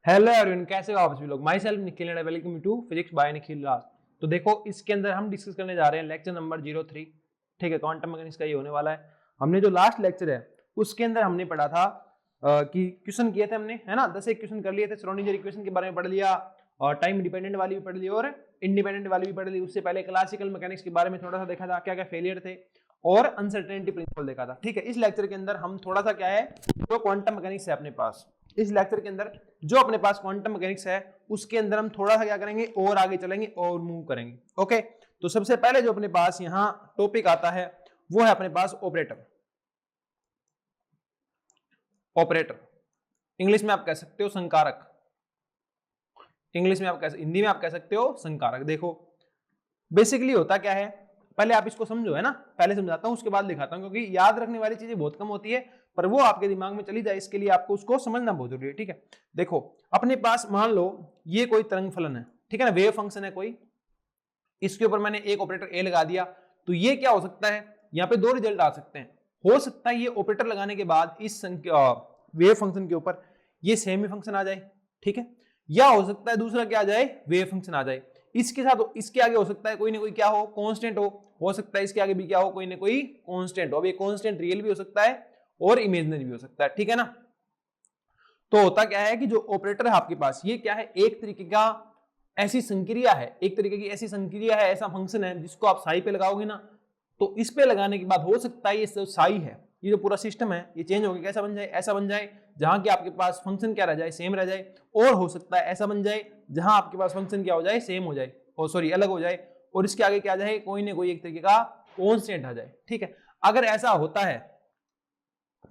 Hello everyone, कैसे हो आप सभी लोग। Myself Nikhil and welcome to physics by Nikhil Raj. तो देखो, इसके अंदर हम डिस्कस करने जा रहे हैं लेक्चर नंबर 03। ठीक है, क्वांटम मैकेनिक्स का ये होने वाला है। हमने जो लास्ट लेक्चर है उसके अंदर हमने पढ़ा था कि क्वेश्चन किए थे हमने, है ना। 10 एक क्वेश्चन कर लिए थे। श्रोडिंगर इक्वेशन के बारे में पढ़ लिया और टाइम डिपेंडेंट वाली भी पढ़ ली और इंडिपेंडेंट वाली भी पढ़ ली। उससे पहले क्लासिकल मैकेनिक्स के बारे में थोड़ा सा देखा था, क्या क्या फेलियर थे और अनसर्टेनिटी प्रिंसिपल देखा था। ठीक है, इस लेक्चर के अंदर हम थोड़ा सा क्या है जो क्वांटम मैकेनिक्स है अपने पास, इस लेक्चर के अंदर जो अपने पास क्वांटम मैकेनिक्स है उसके अंदर हम थोड़ा सा क्या करेंगे और आगे चलेंगे और मूव करेंगे। ओके, तो सबसे पहले जो अपने पास यहां टॉपिक आता है वो है अपने पास ऑपरेटर। ऑपरेटर इंग्लिश में आप कह सकते हो संकारक, इंग्लिश में आप कह, हिंदी में आप कह सकते हो संकारक। देखो बेसिकली होता क्या है, पहले आप इसको समझो, है ना। पहले समझाता हूं उसके बाद दिखाता हूं, क्योंकि याद रखने वाली चीजें बहुत कम होती है पर वो आपके दिमाग में चली जाए इसके लिए आपको उसको समझना बहुत जरूरी है। ठीक है, देखो अपने पास मान लो ये कोई तरंग फलन है, ठीक है ना, वेव फंक्शन है कोई। इसके ऊपर मैंने एक ऑपरेटर ए लगा दिया, तो ये क्या हो सकता है, यहाँ पे दो रिजल्ट आ सकते हैं। हो सकता है ये ऑपरेटर लगाने के बाद इस वेव फंक्शन के ऊपर ये सेमी फंक्शन आ जाए, ठीक है। या हो सकता है दूसरा क्या आ जाए, वेव फंक्शन आ जाए। इसके साथ इसके आगे हो सकता है कोई ना कोई क्या हो, कांस्टेंट हो सकता है इसके आगे भी क्या हो, कोई ना कोई कांस्टेंट हो। अब ये कांस्टेंट रियल भी हो सकता है और इमेजिनरी भी हो सकता है, ठीक है ना। तो होता क्या है कि जो ऑपरेटर है आपके पास ये क्या है, एक तरीके का ऐसी संक्रिया है, एक तरीके की ऐसी संक्रिया है, ऐसा फंक्शन है जिसको आप साई पे लगाओगे ना, तो इस पे लगाने के बाद हो सकता है ये साई है, ये जो पूरा सिस्टम है ये चेंज होकर कैसा बन जाए, ऐसा बन जाए जहां कि आपके पास फंक्शन क्या रह जाए, सेम रह जाए। और हो सकता है ऐसा बन जाए जहां आपके पास फंक्शन क्या हो जाए, सेम हो जाए, और सॉरी अलग हो जाए, और इसके आगे क्या आ जाए, कोई ना कोई एक तरीके का कॉन्स्टेंट आ जाए। ठीक है, अगर ऐसा होता है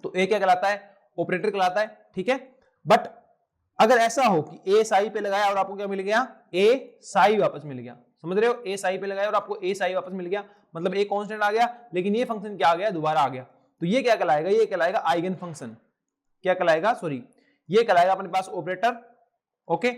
तो ए क्या कहलाता है, ऑपरेटर कहलाता है, ठीक है। बट अगर ऐसा हो कि ए साई पे लगाया और आपको क्या मिल गया, ए साई वापस मिल गया, समझ रहे हो, ए साई पे लगाया और आपको ए साई वापस मिल गया, मतलब ए कांस्टेंट आ गया लेकिन ये फंक्शन क्या आ गया, दोबारा आ गया, तो ये क्या कहलाएगा, ये कहलाएगा आइगन फंक्शन। क्या कहलाएगा, सॉरी ये कहलाएगा अपने पास ऑपरेटर। ओके,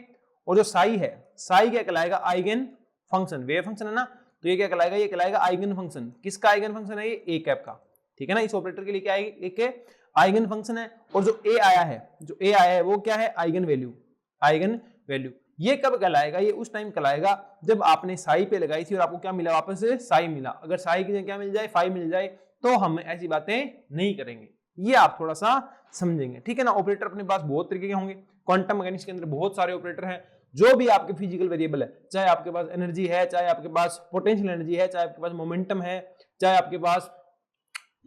और जो साई है, साई क्या कहलाएगा, आइगन फंक्शन। वेव फंक्शन है ना, तो ये क्या कहलाएगा, ये कहलाएगा आइगन फंक्शन। किसका आइगन फंक्शन है, ये ए कैप का, ठीक है ना। इस ऑपरेटर के लिए क्या आएगी, एक आइगन फंक्शन है। और जो ए आया है, जो ए आया है वो क्या है, आइगन वैल्यू, आइगन वैल्यू। ये कब कहलाएगा, ये उस टाइम कहलाएगा जब आपने साई पे लगाई थी और आपको क्या मिला, वापस से साई मिला। अगर साई की जगह क्या मिल जाए, फाई मिल जाए, तो हम ऐसी बातें नहीं करेंगे। ये आप थोड़ा सा समझेंगे, ठीक है ना। ऑपरेटर अपने पास बहुत तरीके के होंगे, क्वांटम मैकेनिक्स के अंदर बहुत सारे ऑपरेटर हैं। जो भी आपके फिजिकल वेरिएबल है, चाहे आपके पास एनर्जी है, चाहे आपके पास पोटेंशियल एनर्जी है, चाहे आपके पास मोमेंटम है, चाहे आपके पास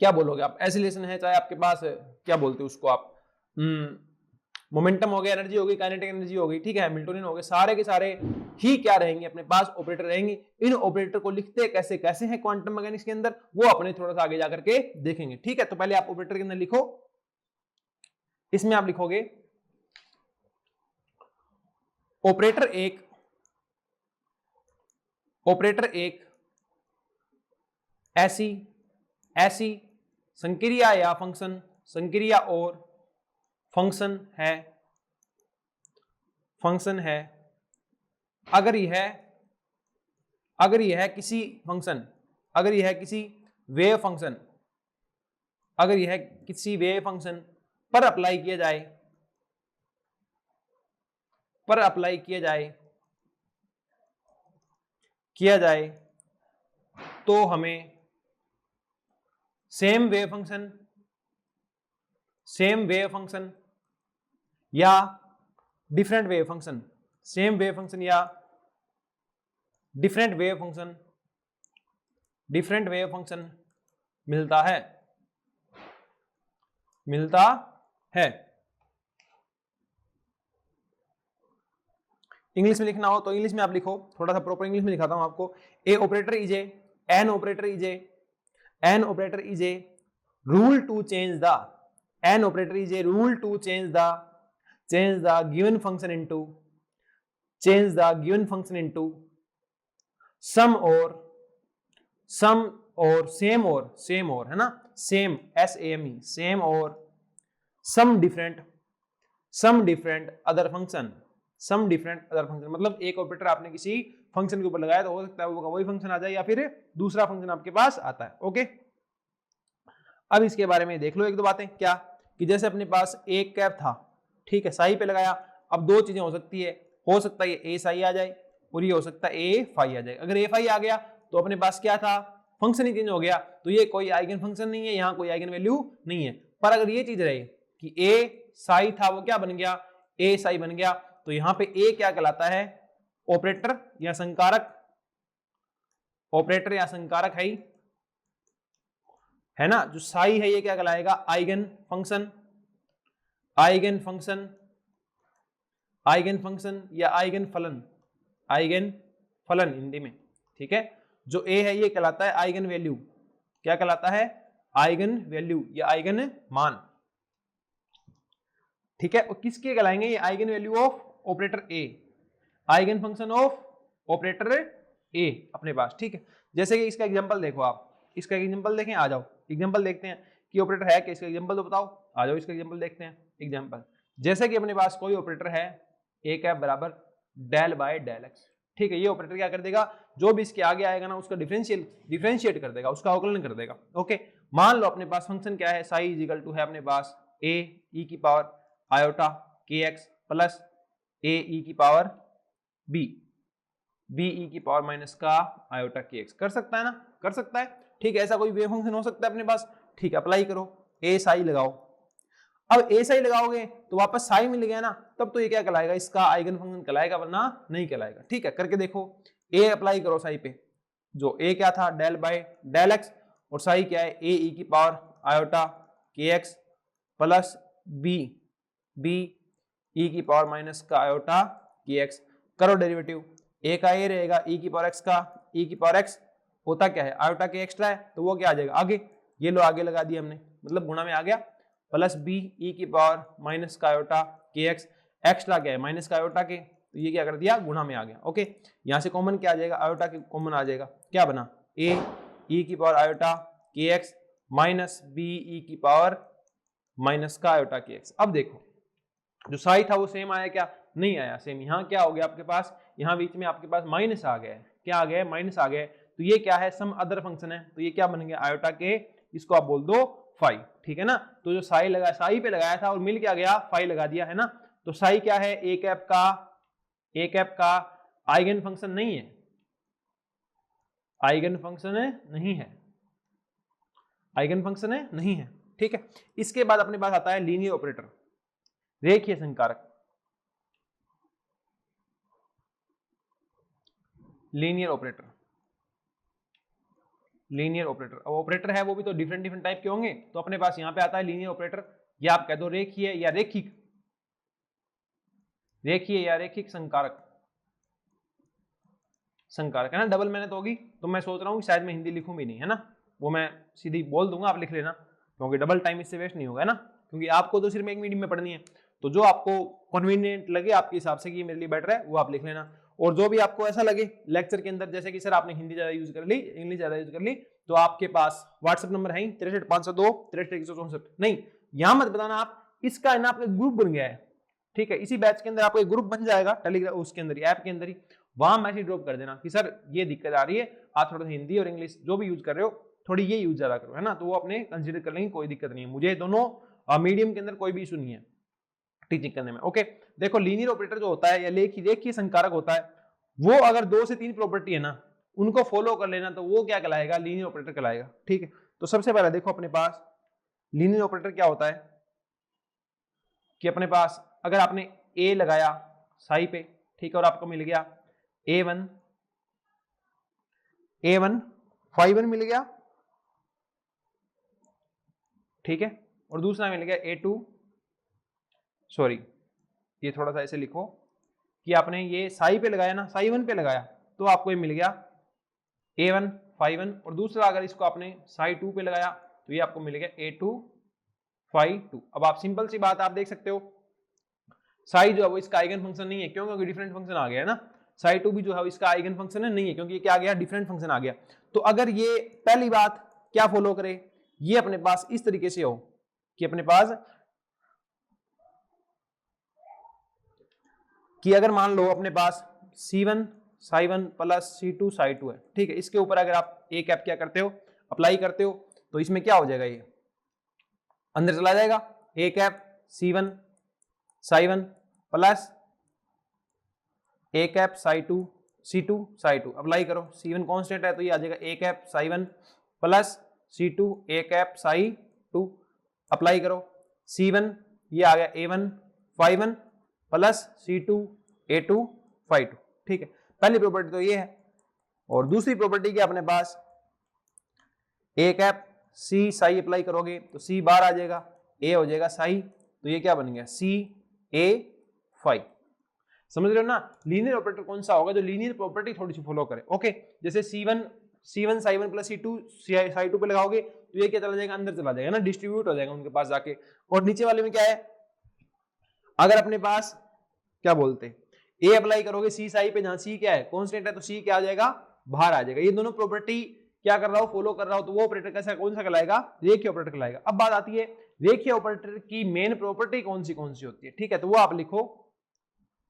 क्या बोलोगे आप, एसिलेशन है, चाहे आपके पास क्या बोलते हो उसको आप, मोमेंटम हो गया, एनर्जी हो गई, काइनेटिक एनर्जी हो गई, ठीक है, हैमिल्टोनियन हो गए, सारे के सारे ही क्या रहेंगे, अपने पास ऑपरेटर रहेंगे। इन ऑपरेटर को लिखते कैसे कैसे हैं क्वांटम मैकेनिक्स के अंदर, वो अपने थोड़ा सा आगे जाकर के देखेंगे, ठीक है। तो पहले आप ऑपरेटर के अंदर लिखो, इसमें आप लिखोगे ऑपरेटर एक, ऑपरेटर एक ऐसी ऐसी संक्रिया या फंक्शन, संक्रिया और फंक्शन है, फंक्शन है अगर यह किसी फंक्शन, अगर यह किसी वेव फंक्शन, अगर यह किसी वेव फंक्शन पर अप्लाई किया जाए, पर अप्लाई किया जाए तो हमें सेम वेव फंक्शन या different wave function, same wave function या डिफरेंट वेव फंक्शन मिलता है, मिलता है। इंग्लिश में लिखना हो तो इंग्लिश में आप लिखो, थोड़ा सा प्रॉपर इंग्लिश में दिखाता हूं आपको। A operator is an operator is an operator is a rule to change the, an operator is a rule to change the given function into, change the given function into some और same और है ना, same SAME, same और some different other function, some different other function. मतलब एक operator आपने किसी function के ऊपर लगाया तो हो सकता है वो वही फंक्शन आ जाए या फिर दूसरा फंक्शन आपके पास आता है। ओके, अब इसके बारे में देख लो एक दो बातें, क्या कि जैसे अपने पास एक कैप था, ठीक है, साई पे लगाया, अब दो चीजें हो सकती है, हो सकता है ये ए साई आ जाए और ये हो सकता है ए फाई आ जाए। अगर ए फाई आ गया तो अपने पास क्या था, फंक्शन ही चेंज हो गया, तो ये कोई आइगन फंक्शन नहीं है, यहाँ कोई आइगन वैल्यू नहीं है। पर अगर ये चीज रहे कि ए साई था वो क्या बन गया, ए साई बन गया, तो यहाँ पे ए क्या कहलाता है, ऑपरेटर या संकारक, ऑपरेटर या संकारक है ना। जो साई है ये क्या कहलाएगा, eigen function, eigen function, eigen function या आइगन फलन, आइगन फलन हिंदी में, ठीक है। जो ए है ये कहलाता है आइगन वैल्यू, क्या कहलाता है, आइगन वैल्यू या आइगन मान, ठीक है। और किसके कहलाएंगे ये, eigen value of operator A, eigen function of operator A अपने पास, ठीक है। जैसे कि इसका एग्जांपल देखो आप, इसका एग्जांपल देखें, आ जाओ एग्जांपल देखते हैं कि ऑपरेटर है क्या, इसका एग्जांपल तो बताओ, आ जाओ इसका एग्जांपल देखते हैं। एग्जांपल जैसे कि अपने पास कोई ऑपरेटर है ए कैप बराबर डेल बाय डेल एक्स, ठीक है। ये ऑपरेटर क्या कर देगा, जो भी इसके आगे आएगा ना उसका डिफरेंशिएट कर देगा, उसका अवकलन कर देगा, ओके। मान लो अपने पास फंक्शन क्या है, साई इज इक्वल टू है अपने पास ए ई की power iota k x plus ए ई की पावर बी बी ई की पावर माइनस का आयोटा के एक्स। कर सकता है ना, कर सकता है, ठीक है। ऐसा कोई वेव फंक्शन हो सकता है अपने पास, ठीक है। अप्लाई करो, ए साई लगाओ। अब ए साई लगाओगे तो वापस साई मिल गया ना, तब तो ये क्या कहलाएगा, इसका आइगन फंक्शन कहलाएगा, वरना नहीं कहलाएगा, ठीक है। करके देखो, ए अप्लाई करो साई पे, जो ए क्या था डेल बाय डेल एक्स, और साई क्या है ए ई की power iota k x plus B B e की पावर माइनस का आयोटा के एक्स। करो डेरिवेटिव, ए का ए रहेगा, ई की पावर एक्स का ई की पावर एक्स होता क्या है, आयोटा के एक्स्ट्रा है, तो वो क्या आ जाएगा आगे, ये लो आगे लगा दिया हमने, मतलब गुणा में आ गया, प्लस बी ई की पावर माइनस का आयोटा के एक्स, एक्स्ट्रा क्या है माइनस का आयोटा के, तो ये क्या कर दिया गुणा में आ गया, ओके। यहाँ से कॉमन क्या आ जाएगा, आयोटा के कॉमन आ जाएगा, क्या बना ए ई की power iota k x minus B e की पावर माइनस का आयोटा के एक्स। अब देखो जो साई था वो सेम आया क्या, नहीं आया सेम। यहाँ क्या हो गया आपके पास, यहाँ बीच में आपके पास माइनस आ गया है, क्या आ गया है माइनस आ गया है, तो ये क्या है सम अदर फंक्शन है, तो ये क्या बन गया आयोटा के, इसको आप बोल दो फाई, ठीक है ना। तो जो साई लगा, साई पे लगाया था और मिल क्या गया, फाई लगा दिया है ना। तो साई क्या है, ए कैप का आइगन फंक्शन नहीं है, आइगन फंक्शन नहीं है, आइगन फंक्शन है नहीं है, ठीक है। इसके बाद अपने पास आता है लीनियर ऑपरेटर, रेखीय संकारक, लीनियर ऑपरेटर, लीनियर ऑपरेटर। अब ऑपरेटर है वो भी तो डिफरेंट टाइप के होंगे, तो अपने पास यहां पे आता है लीनियर ऑपरेटर, या आप कह दो रेखीय या रैखिक, रेखीय या रैखिक संकारक, संकारक है ना, डबल मेहनत होगी, तो मैं सोच रहा हूँ शायद मैं हिंदी लिखूं भी नहीं, है ना, वो मैं सीधी बोल दूंगा, आप लिख लेना, क्योंकि डबल टाइम इससे वेस्ट नहीं होगा, है ना, क्योंकि आपको तो सिर्फ एक मीडियम में पढ़नी है, तो जो आपको कन्वीनियंट लगे आपके हिसाब से कि मेरे लिए बेटर है वो आप लिख लेना। और जो भी आपको ऐसा लगे लेक्चर के अंदर, जैसे कि सर आपने हिंदी ज्यादा यूज कर ली, इंग्लिश ज्यादा यूज कर ली, तो आपके पास व्हाट्सएप नंबर है 63 502 63 नहीं, यहां मत बताना आप, इसका है ना आपका ग्रुप बन गया है, ठीक है। इसी बैच के अंदर आपको एक ग्रुप बन जाएगा टेलीग्राम, उसके अंदर ऐप के अंदर ही, वहां मैसेज ड्रॉप कर देना कि सर ये दिक्कत आ रही है, आप थोड़ा सा हिंदी और इंग्लिश जो भी यूज कर रहे हो थोड़ी ये यूज ज्यादा करो, है ना, तो वो अपने कंसिडर कर लेंगे, कोई दिक्कत नहीं है, मुझे दोनों मीडियम के अंदर कोई भी इशू नहीं है टीचिंग करने में, ओके। देखो लीनियर ऑपरेटर जो होता है या रेखीय संकारक होता है, वो अगर 2 से 3 प्रॉपर्टी है ना उनको फॉलो कर लेना, तो वो क्या कहलाएगा, लीनियर ऑपरेटर कहलाएगा, ठीक है। तो सबसे पहले देखो अपने पास लीनियर ऑपरेटर क्या होता है, कि अपने पास अगर आपने ए लगाया साई पे, ठीक है, और आपको मिल गया a1 फाई 1 मिल गया, ठीक है, और दूसरा मिल गया a2, सॉरी ये थोड़ा सा ऐसे लिखो कि आपने ये साई पे लगाया ना, साई 1 पे लगाया, तो आपको ये मिल गया a1 फाई 1, और दूसरा अगर इसको आपने साई 2 पे लगाया तो ये आपको मिल गया a2 फाई 2। अब आप सिंपल सी बात आप देख सकते हो, साई जो है वो इसका आइगन फंक्शन नहीं है, क्यों, क्योंकि डिफरेंट फंक्शन आ गया है ना, साई 2 भी जो है इसका आइगन फंक्शन है नहीं है, क्योंकि ये क्या आ गया, डिफरेंट फंक्शन आ गया। तो अगर ये पहली बात क्या फॉलो करे, ये अपने पास इस तरीके से हो कि अपने पास कि अगर मान लो अपने पास C1 psi 1 plus C2 Sai 2 है, ठीक है, इसके ऊपर अगर आप ए कैप क्या करते हो, अप्लाई करते हो, तो इसमें क्या हो जाएगा, ये अंदर चला जाएगा, A cap C1 psi 1 plus A cap psi two C two psi two, apply करो। C1 कांस्टेंट है तो ये आ जाएगा A cap psi one plus C2 A cap psi two, apply करो। C1 ये आ गया A1 phi one plus C2 A2 phi two, ठीक है। पहली प्रॉपर्टी तो ये है। और दूसरी प्रॉपर्टी क्या अपने पास, A cap C Sai apply करोगे तो सी बार आ जाएगा, ए हो जाएगा साई, तो ये क्या बन गया सी ए फाई। समझ रहे हो ना, लीनियर ऑपरेटर कौन सा होगा जो लीनियर प्रॉपर्टी थोड़ी सी फॉलो करे। ओके, जैसे C1 Sai one plus C2 Sai to पे लगाओगे तो ये क्या चला जाएगा, अंदर चला जाएगा ना, डिस्ट्रीब्यूट हो जाएगा उनके पास जाके। और नीचे वाले में क्या है, अगर अपने पास क्या बोलते ए अप्लाई करोगे सी साई पे, जहां सी क्या है कांस्टेंट है, तो सी क्या आ जाएगा, बाहर आ जाएगा। ये दोनों प्रॉपर्टी क्या कर रहा हो, फॉलो कर रहा हो, तो वो ऑपरेटर कैसा कौन सा कहलाएगा, रेखीय ऑपरेटर कहलाएगा। अब बात आती है रेखीय ऑपरेटर की मेन प्रॉपर्टी कौन सी होती है, ठीक है। तो वो आप लिखो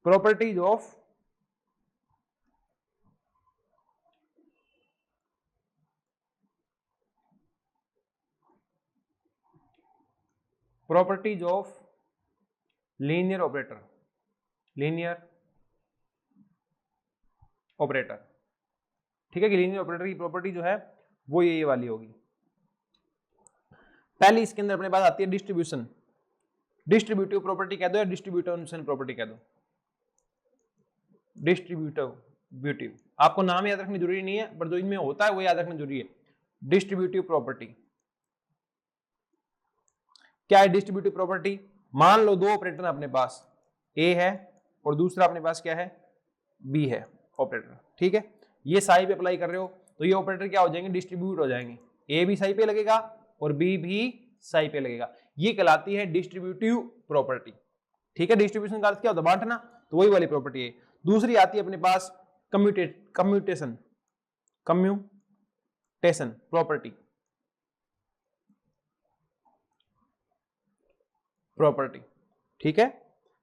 प्रॉपर्टीज ऑफ लीनियर ऑपरेटर, ठीक है। कि लीनियर ऑपरेटर की प्रॉपर्टी जो है वो ये वाली होगी। पहली इसके अंदर अपने पास आती है डिस्ट्रीब्यूशन, डिस्ट्रीब्यूटिव प्रॉपर्टी कह दो या डिस्ट्रीब्यूटिव प्रॉपर्टी कह दो, डिस्ट्रीब्यूटिव। आपको नाम याद रखनी जरूरी नहीं है, पर जो इनमें होता है वो याद रखना जरूरी है। डिस्ट्रीब्यूटिव प्रॉपर्टी क्या है, डिस्ट्रीब्यूटिव प्रॉपर्टी, मान लो दो ऑपरेटर अपने पास, ए है और दूसरा अपने पास क्या है, बी है ऑपरेटर, ठीक है। ये साई पे अप्लाई कर रहे हो तो ये ऑपरेटर क्या हो जाएंगे, डिस्ट्रीब्यूट हो जाएंगे, ए भी साई पे लगेगा और बी भी साई पे लगेगा। ये कहलाती है डिस्ट्रीब्यूटिव प्रॉपर्टी, ठीक है। डिस्ट्रीब्यूशन का अर्थ क्या होता है, बांटना, तो वही वाली प्रॉपर्टी है। दूसरी आती है अपने पास कम्यूटेशन प्रॉपर्टी, ठीक है।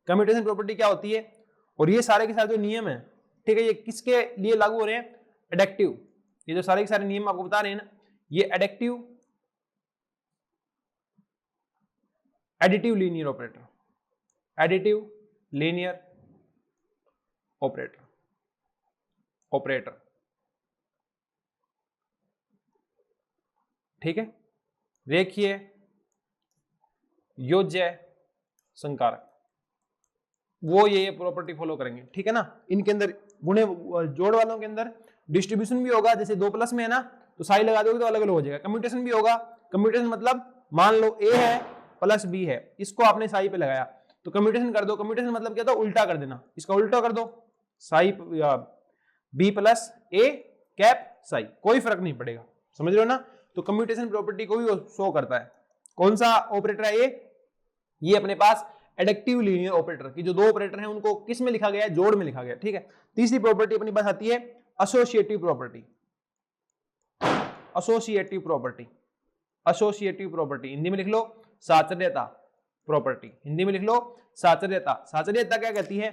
कम्यूटेशन प्रॉपर्टी क्या होती है, और ये सारे के सारे जो नियम है, ठीक है, ये किसके लिए लागू हो रहे हैं, एडेक्टिव। ये जो सारे के सारे नियम आपको बता रहे हैं ना, ये एडिटिव लीनियर ऑपरेटर, ठीक है। रेखीय योज्य संकारक, वो ये प्रॉपर्टी फॉलो करेंगे, ठीक है ना। इनके अंदर गुणे जोड़ वालों के अंदर डिस्ट्रीब्यूशन भी होगा, जैसे 2 प्लस में है ना तो साई लगा दोगे तो अलग अलग हो जाएगा। कम्यूटेशन भी होगा, कम्यूटेशन मतलब मान लो ए है प्लस बी है, इसको आपने साई पे लगाया तो कम्यूटेशन कर दो। कम्यूटेशन मतलब क्या, तो उल्टा कर देना, इसका उल्टा कर दो, Sai B plus A cap Sai, कोई फर्क नहीं पड़ेगा, समझ रहे हो ना। तो कम्यूटेशन प्रॉपर्टी को भी शो करता है। कौन सा ऑपरेटर है ये अपने पास एडेक्टिव लीनियर ऑपरेटर की जो दो ऑपरेटर हैं उनको किस में लिखा गया है, जोड़ में लिखा गया, ठीक है। तीसरी प्रॉपर्टी अपनी पास आती है एसोसिएटिव प्रॉपर्टी, हिंदी में लिख लो साचर्यता प्रॉपर्टी, हिंदी में लिख लो साचर्यता। साचर्यता क्या कहती है,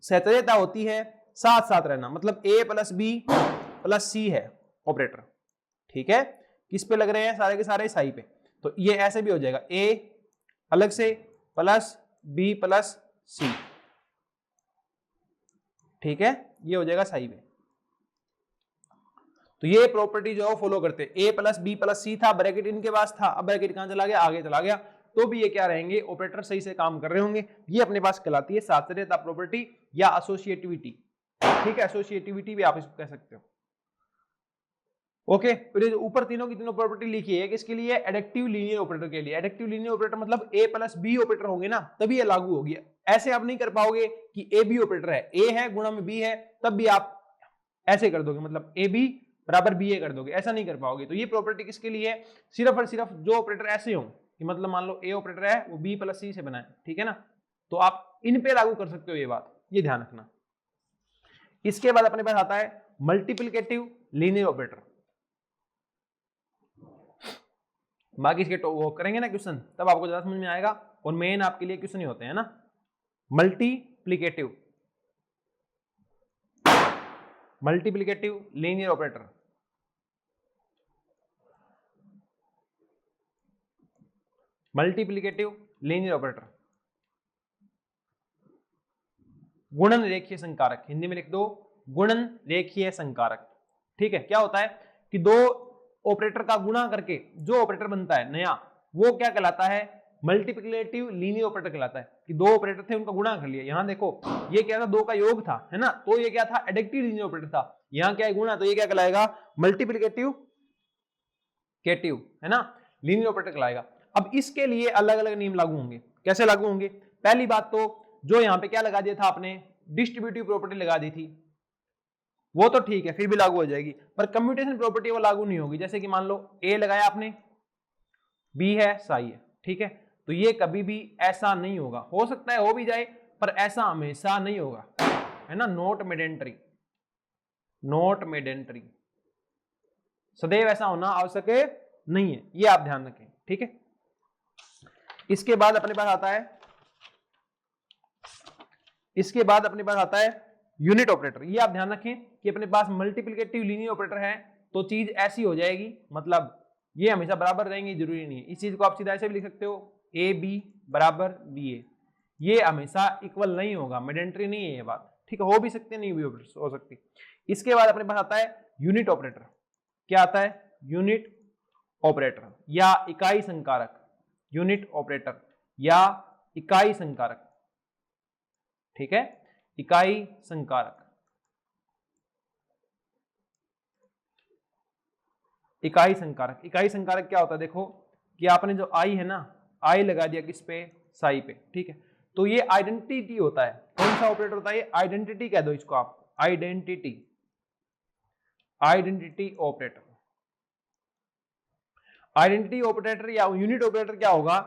साचर्यता होती है साथ साथ रहना, मतलब ए प्लस बी प्लस सी है ऑपरेटर, ठीक है। किस पे लग रहे हैं, सारे के सारे साई पे, तो ये ऐसे भी हो जाएगा, ए अलग से प्लस बी प्लस सी, ठीक है, ये हो जाएगा साई पे। तो ये प्रॉपर्टी जो है फॉलो करते हैं। ए प्लस बी प्लस सी था, ब्रैकेट इनके पास था, अब ब्रैकेट कहां चला गया, आगे चला गया, तो भी ये क्या रहेंगे, ऑपरेटर सही से काम कर रहे होंगे। ये अपने पास कहलाती है साचर्यता प्रॉपर्टी या एसोसिएटिविटी, ठीक है। एसोसिएटिविटी भी आप इसको कह सकते हो। ओके, फिर ऊपर तीनों की तीनों प्रॉपर्टी लिखी है किसके लिए, एडेक्टिव लीनियर ऑपरेटर के लिए। एडेक्टिव लीनियर ऑपरेटर मतलब ए प्लस बी ऑपरेटर होंगे ना तभी ये लागू होगी। ऐसे आप नहीं कर पाओगे कि ए बी ऑपरेटर है, ए है गुणा में बी है, तब भी आप ऐसे कर दोगे, मतलब ए बी बराबर बी ए कर दोगे, ऐसा नहीं कर पाओगे। तो ये प्रॉपर्टी किसके लिए है, सिर्फ और सिर्फ जो ऑपरेटर ऐसे हो कि मतलब मान लो ए ऑपरेटर है वो बी प्लस सी से बना है, ठीक है ना, तो आप इन पे लागू कर सकते हो, ये बात ये ध्यान रखना। इसके बाद अपने पास आता है मल्टीप्लिकेटिव लीनियर ऑपरेटर। बाकी इसके वो करेंगे ना क्वेश्चन, तब आपको ज्यादा समझ में आएगा, और मेन आपके लिए क्वेश्चन ही होते हैं ना। Multiplicative linear operator, multiplicative linear operator, गुणन रेखीय संकारक, हिंदी में लिख दो गुणन रेखीय संकारक। ठीक है, क्या होता है कि दो ऑपरेटर का गुणा करके जो ऑपरेटर बनता है नया, वो क्या कहलाता है, मल्टीप्लिकेटिव लीनियर ऑपरेटर कहलाता है। कि दो ऑपरेटर थे उनका गुणा कर लिया, यहां देखो ये क्या था, दो का योग था, है ना, तो ये क्या था, एडिक्टिव लीनियर ऑपरेटर था। यहां क्या है, गुणा, तो ये क्या कहलाएगा, मल्टीप्लिकेटिव केटिव, है ना, लीनियर ऑपरेटर कहलाएगा। अब इसके लिए अलग अलग नियम लागू होंगे। कैसे लागू होंगे, पहली बात तो जो यहां पे क्या लगा दिया था आपने, डिस्ट्रीब्यूटिव प्रॉपर्टी लगा दी थी, वो तो ठीक है, फिर भी लागू हो जाएगी, पर कम्यूटेशन प्रॉपर्टी वो लागू नहीं होगी। जैसे कि मान लो ए लगाया आपने, बी है, साई है, ठीक है, तो ये कभी भी ऐसा नहीं होगा, हो सकता है हो भी जाए, पर ऐसा हमेशा नहीं होगा, है ना, नॉट मेडेंटरी, नॉट मेडेंटरी, सदैव ऐसा होना आवश्यक नहीं है, ये आप ध्यान रखें। ठीक है, इसके बाद अपने पास आता है, इसके बाद अपने पास आता है यूनिट ऑपरेटर। ये आप ध्यान रखें कि अपने पास मल्टीप्लिकेटिव लीनियर ऑपरेटर है तो चीज ऐसी हो जाएगी, मतलब ये हमेशा बराबर रहेंगे, जरूरी नहीं है। इस चीज को आप सीधा ऐसे भी लिख सकते हो, ए बी बराबर बी ए, ये हमेशा इक्वल नहीं होगा, मेडेंटरी नहीं है ये बात। ठीक है, हो भी सकते, नहीं भी हो सकती। इसके बाद अपने पास आता है यूनिट ऑपरेटर। क्या आता है, यूनिट ऑपरेटर या इकाई संकारक, यूनिट ऑपरेटर या इकाई संकारक। ठीक है, इकाई संकारक, इकाई संकारक, इकाई संकारक क्या होता है, देखो कि आपने जो आई है ना, आई लगा दिया किस पे, साई पे, ठीक है, तो ये आइडेंटिटी होता है। कौन सा ऑपरेटर होता है ये, आइडेंटिटी कह दो इसको आप, identity, identity operator. Identity operator या यूनिट ऑपरेटर क्या होगा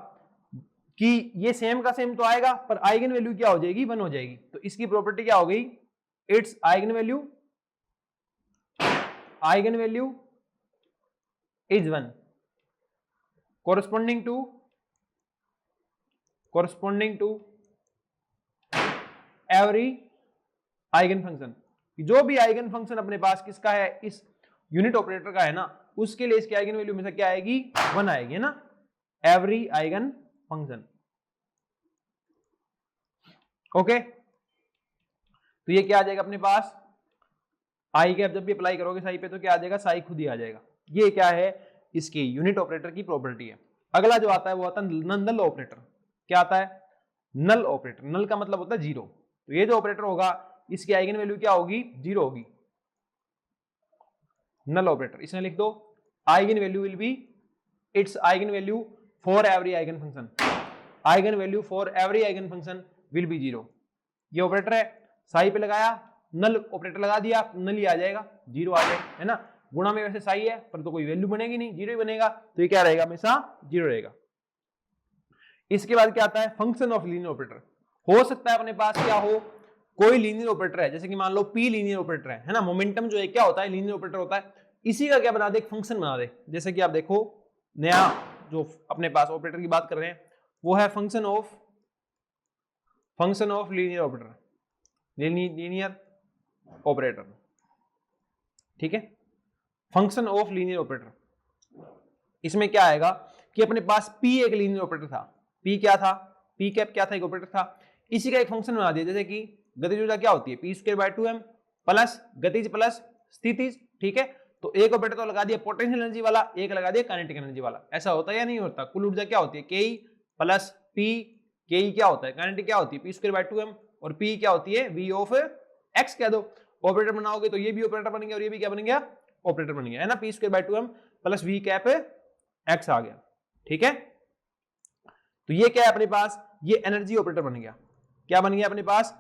कि ये सेम का सेम तो आएगा, पर आइगन वैल्यू क्या हो जाएगी, 1 हो जाएगी। तो इसकी प्रॉपर्टी क्या हो गई, it's eigen value, eigen value is 1 corresponding to every eigen function. जो भी आइगन फंक्शन अपने पास किसका है, इस यूनिट ऑपरेटर का है ना, उसके लिए इसकी आइगन वैल्यू में से क्या आएगी, 1 आएगी, है ना, एवरी आइगन फंक्शन। ओके, तो ये क्या आ जाएगा अपने पास, आई कैप जब भी अप्लाई करोगे साई पे तो क्या आ जाएगा, साई खुद ही आ जाएगा। ये क्या है, इसकी यूनिट ऑपरेटर की प्रॉपर्टी है। अगला जो आता है वो आता है नल ऑपरेटर। क्या आता है, नल ऑपरेटर, नल का मतलब होता है जीरो। तो ये जो ऑपरेटर होगा इसकी आइगन वैल्यू क्या होगी, 0 होगी, नल ऑपरेटर। इसमें लिख दो eigen value will be, it's eigen value for every eigen function, eigen value for every eigen function will be 0। ये ऑपरेटर है, साई पे लगाया, नल ऑपरेटर लगा दिया, नल ही आ जाएगा, 0 आ जाएगा, है ना। गुणा में वैसे साई है पर तो कोई वैल्यू बनेगी नहीं, 0 ही बनेगा, तो ये क्या रहेगा, हमेशा 0 रहेगा। इसके बाद क्या आता है, फंक्शन ऑफ लीनियर ऑपरेटर। हो सकता है अपने पास क्या हो, कोई लीनियर ऑपरेटर है, जैसे कि मान लो पी लीनियर ऑपरेटर है ना, मोमेंटम जो है क्या होता है, लीनियर ऑपरेटर होता है, इसी का क्या बना दे, फंक्शन बना दे। जैसे कि आप देखो नया जो अपने पास ऑपरेटर की बात कर रहे हैं वो है function of linear operator, linear operator. ठीक है, फंक्शन ऑफ लीनियर ऑपरेटर, इसमें क्या आएगा कि अपने पास P एक लीनियर ऑपरेटर था, P क्या था, P कैप क्या था, एक ऑपरेटर था, इसी का एक फंक्शन बना दिया। जैसे कि गतिज ऊर्जा क्या होती है, p²/2m प्लस गतिज प्लस स्थितिज। ठीक है, तो एक ऑपरेटर तो लगा दिया पोटेंशियल एनर्जी वाला, एक लगा दिया काइनेटिक एनर्जी वाला। ऐसा होता है या नहीं होता, कुल ऊर्जा क्या होती है, Ke प्लस P, Ke क्या होता है, काइनेटिक क्या होती है p²/2m, और P क्या होती है V ऑफ x कह दो। ऑपरेटर बनाओगे तो ये भी ऑपरेटर बन गया और ये भी क्या बन गया, ऑपरेटर बन गया, है ना, p²/2m plus V cap x आ गया। ठीक है, तो ये क्या है अपने पास, ये एनर्जी ऑपरेटर बन गया। क्या बन गया अपने पास,